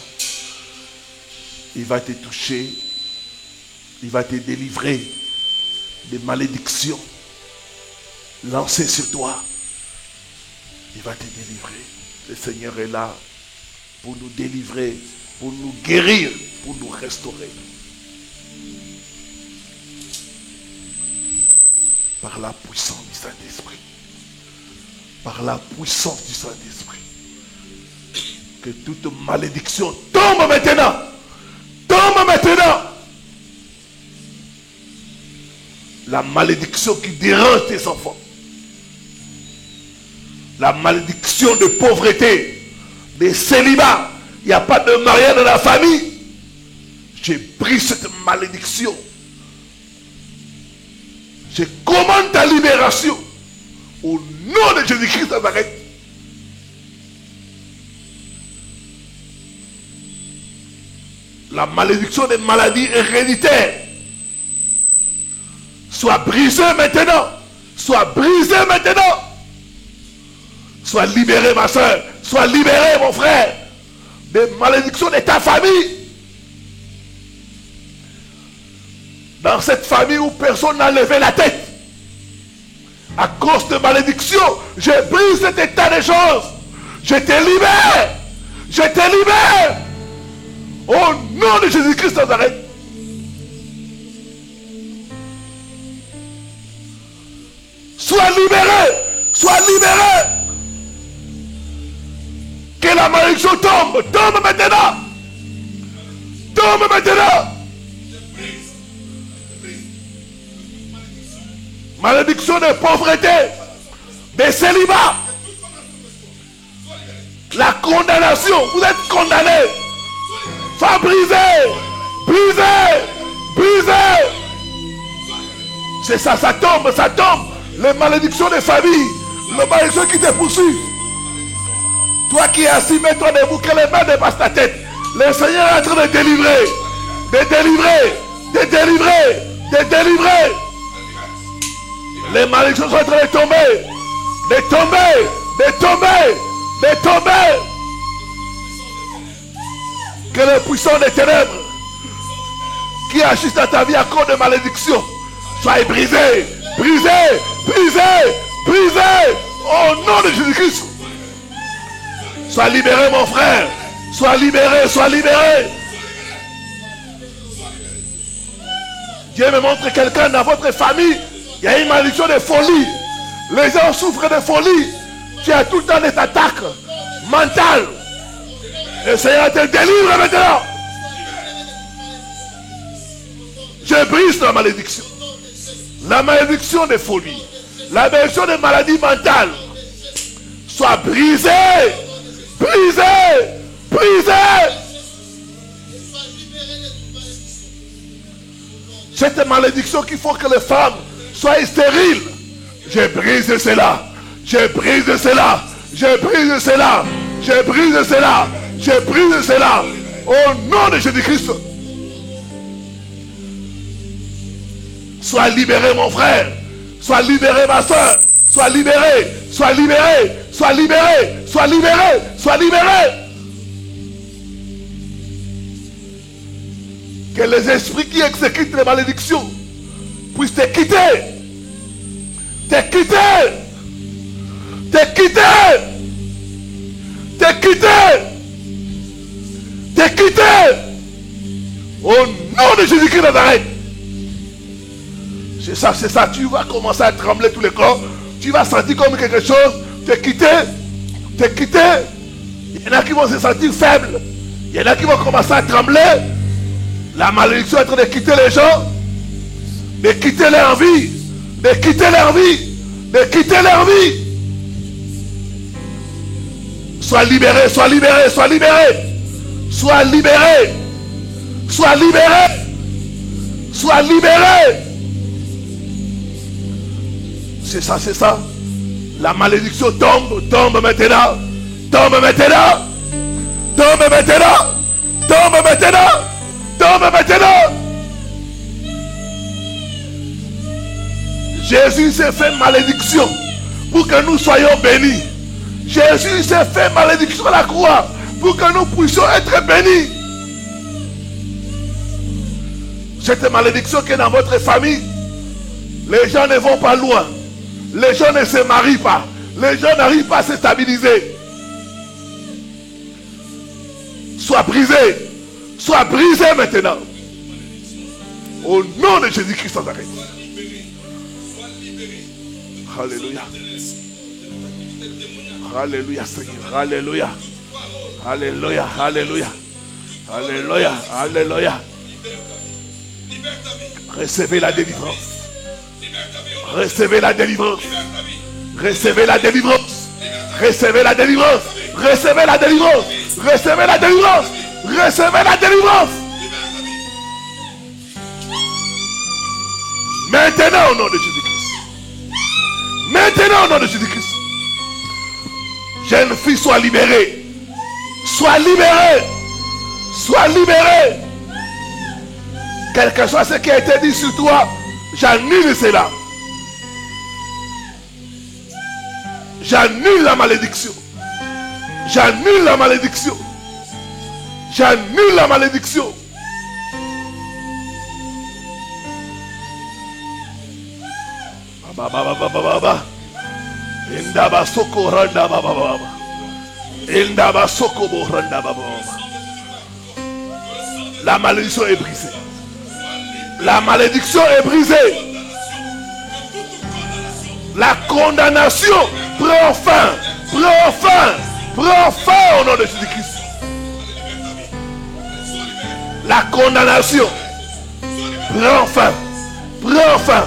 Il va te toucher. Il va te délivrer des malédictions lancées sur toi. Il va te délivrer. Le Seigneur est là pour nous délivrer, pour nous guérir, pour nous restaurer. Par la puissance du Saint-Esprit. Par la puissance du Saint-Esprit. Que toute malédiction tombe maintenant. Tombe maintenant. La malédiction qui dérange tes enfants. La malédiction de pauvreté, de célibat. Il n'y a pas de mariage dans la famille. J'ai pris cette malédiction. Je commande ta libération. Au nom de Jésus-Christ de Nazareth. La malédiction des maladies héréditaires soit brisée maintenant. Soit brisée maintenant. Sois libéré ma soeur. Sois libéré mon frère. des malédictions de ta famille. Dans cette famille où personne n'a levé la tête, à cause de malédiction, je brise cet état de choses. Je te libère. Je te libère. Au nom de Jésus-Christ de Nazareth. Sois libéré. Sois libéré. Que la malédiction tombe. Tombe maintenant. Tombe maintenant. Malédiction de pauvreté, de célibat, la condamnation, vous êtes condamnés. Sois brisé, brisé, brisé. C'est ça, ça tombe, ça tombe. Les malédictions des familles, les malédictions qui te poursuivent. Toi qui es assis, mets-toi debout, que les mains dépassent ta tête. Le Seigneur est en train de délivrer, de délivrer, de délivrer, de délivrer. Les malédictions sont en train de tomber, de tomber, de tomber, de tomber. Que les puissants des ténèbres qui agissent dans ta vie à cause de malédictions soient brisés, brisés, brisés, brisés. Au nom de Jésus-Christ. Sois libéré, mon frère. Sois libéré, sois libéré. Dieu me montre quelqu'un dans votre famille. Il y a une malédiction de folie. Les gens souffrent de folie. Tu as tout le temps des attaques mentales. Le Seigneur te délivre maintenant. Je brise la malédiction. La malédiction de folie. La malédiction de maladie mentale. Soit brisée. Brisée. Brisée. Cette malédiction qui faut que les femmes soient stériles. Je brise cela. Je brise cela. Je brise cela. Je brise cela. Je brise cela. Au nom de Jésus-Christ. Sois libéré, mon frère. Sois libéré, ma soeur. Sois libéré. Sois libéré. Sois libéré. Sois libéré. Sois libéré. Que les esprits qui exécutent les malédictions puissent te quitter. Te quitter. Te quitter. Te quitter. Te quitter. Au nom de Jésus-Christ de Nazareth. C'est ça, c'est ça. Tu vas commencer à trembler tout le corps. Tu vas sentir comme quelque chose. Te quitter. Te quitter. Il y en a qui vont se sentir faibles. Il y en a qui vont commencer à trembler. La malédiction est en train de quitter les gens. De quitter leur vie. De quitter leur vie. De quitter leur vie. Sois libéré, sois libéré, sois libéré. Sois libéré. Sois libéré. Sois libéré. C'est ça, c'est ça. La malédiction tombe, tombe maintenant. Tombe maintenant. Tombe maintenant. Tombe maintenant. Tombe maintenant. Jésus s'est fait malédiction pour que nous soyons bénis. Jésus s'est fait malédiction à la croix pour que nous puissions être bénis. Cette malédiction qui est dans votre famille, les gens ne vont pas loin. Les gens ne se marient pas. Les gens n'arrivent pas à se stabiliser. Sois brisé. Sois brisé maintenant. Au nom de Jésus-Christ de Nazareth. Alléluia. Alléluia, Seigneur. Alléluia. Alléluia. Alléluia. Alléluia. Alléluia. Recevez la délivrance. Recevez la délivrance. Recevez la délivrance. Recevez la délivrance. Recevez la délivrance. Recevez la délivrance. Recevez la délivrance. Maintenant au nom de Jésus-Christ. Maintenant au nom de Jésus-Christ. Jeune fille, sois libérée. Sois libérée. Sois libérée. Quel que soit ce qui a été dit sur toi, j'annule cela. J'annule la malédiction. J'annule la malédiction. J'annule la malédiction. La malédiction est brisée. La malédiction est brisée. La condamnation prend fin. Prend fin. Prend fin au nom de Jésus-Christ. La condamnation prend fin. Prend fin.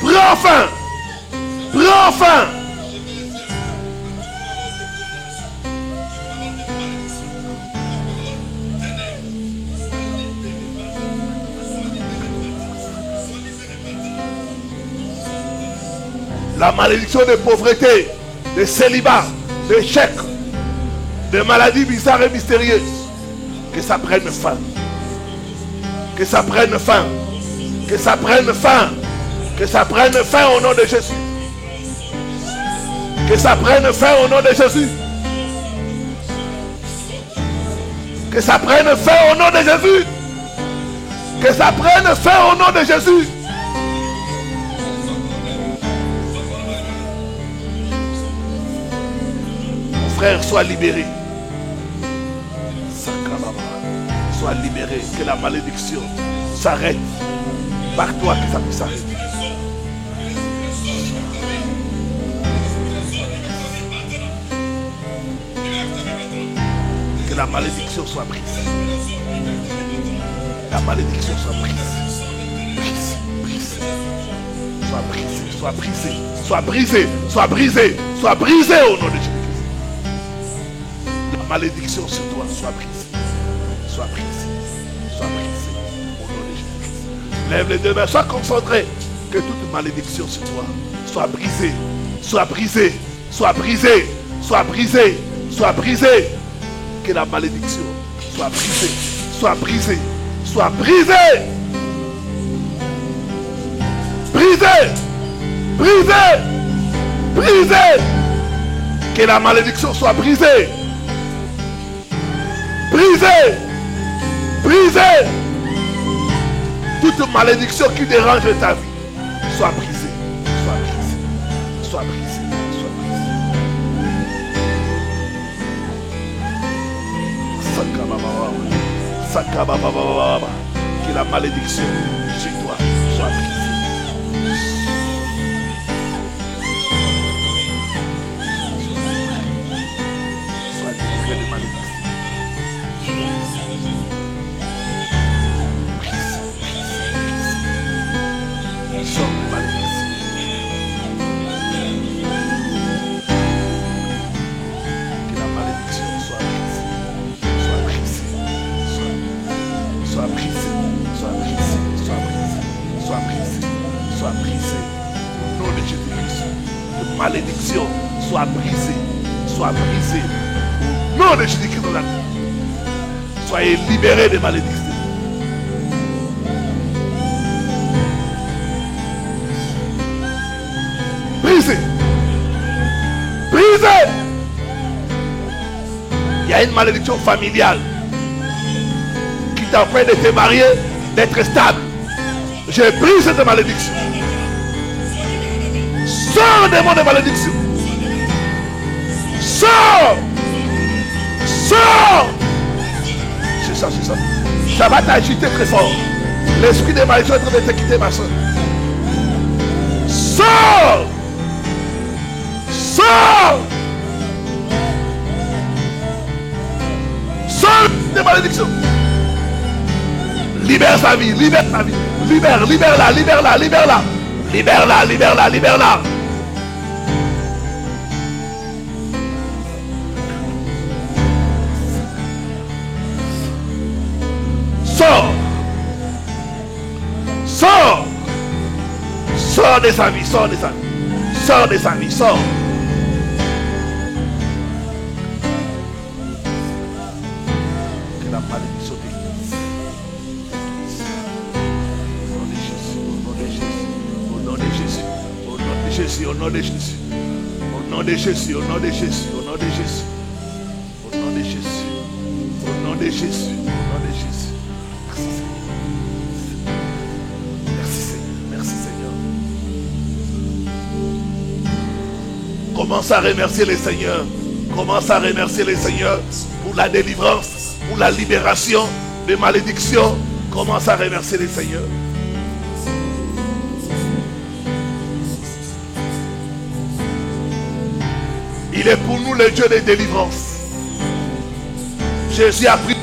Prends fin. Prends fin. La malédiction de pauvreté, de célibat, d'échec, de maladies bizarres et mystérieuses, que ça prenne fin. Que ça prenne fin. Que ça prenne fin. Que ça prenne fin au nom de Jésus. Que ça prenne fin au nom de Jésus. Que ça prenne fin au nom de Jésus. Que ça prenne fin au nom de Jésus. Mon frère, sois libéré. Sois libéré. Que la malédiction s'arrête. Par toi que ça puisse s'arrêter. Que la malédiction soit prise. La malédiction soit prise. Prise. Soit brisée. Soit brisée. Soit brisée. Soit brisée. Soit brisée au nom de Jésus. La malédiction sur toi soit brisée. Soit brisée. Soit brisée au nom de Jésus. Lève les deux mains. Sois concentré. Que toute malédiction sur toi soit brisée. Soit brisée. Soit brisée. Soit brisée. Soit brisée. Que la malédiction soit brisée. Soit brisée. Soit brisée. Brisée. Brisée. Brisée. Que la malédiction soit brisée. Brisée. Brisée. Toute malédiction qui dérange ta vie soit brisée. Soit brisée. Soit brisée. Soit brisée. Sakabababa. Que la malédiction chez toi soit brisée. Sois livré de malédiction. Sors de malédiction. Que la malédiction soit brisée. Soit brisée. Soit brisée. Soit brisée. Soit brisée. Soit brisée. Soit brisée. Au nom de Jésus-Christ. Que malédiction soit brisée. Soit brisée. Au nom de Jésus-Christ. Soyez libérés de malédiction. Brisé. Brisé. Il y a une malédiction familiale qui t'empêche de te marier, d'être stable. Je brise cette malédiction. Sors des mots de malédiction. Sors. Sors. C'est ça, c'est ça. Ça va t'agiter très fort. L'esprit de malédiction est en train de te quitter, ma soeur. Sors. Sors. Sors des malédictions. Libère sa vie, libère sa vie. Libère-la, libère-la, libère-la. Libère-la, libère-la, libère-la. Sors. Sors. Sors de sa vie, sors de sa vie. Sors de sa vie, sors. Que la malédiction t'église. Au nom de Jésus, au nom de Jésus, au nom de Jésus, au nom de Jésus, au nom de Jésus, au nom de Jésus, au nom de Jésus, au nom de Jésus. Au nom de Jésus. Merci Seigneur. Merci Seigneur. Commence à remercier le Seigneur. Commence à remercier le Seigneur pour la délivrance, pour la libération des malédictions. Commence à remercier le Seigneur. Il est pour nous le Dieu de délivrance. Jésus a pris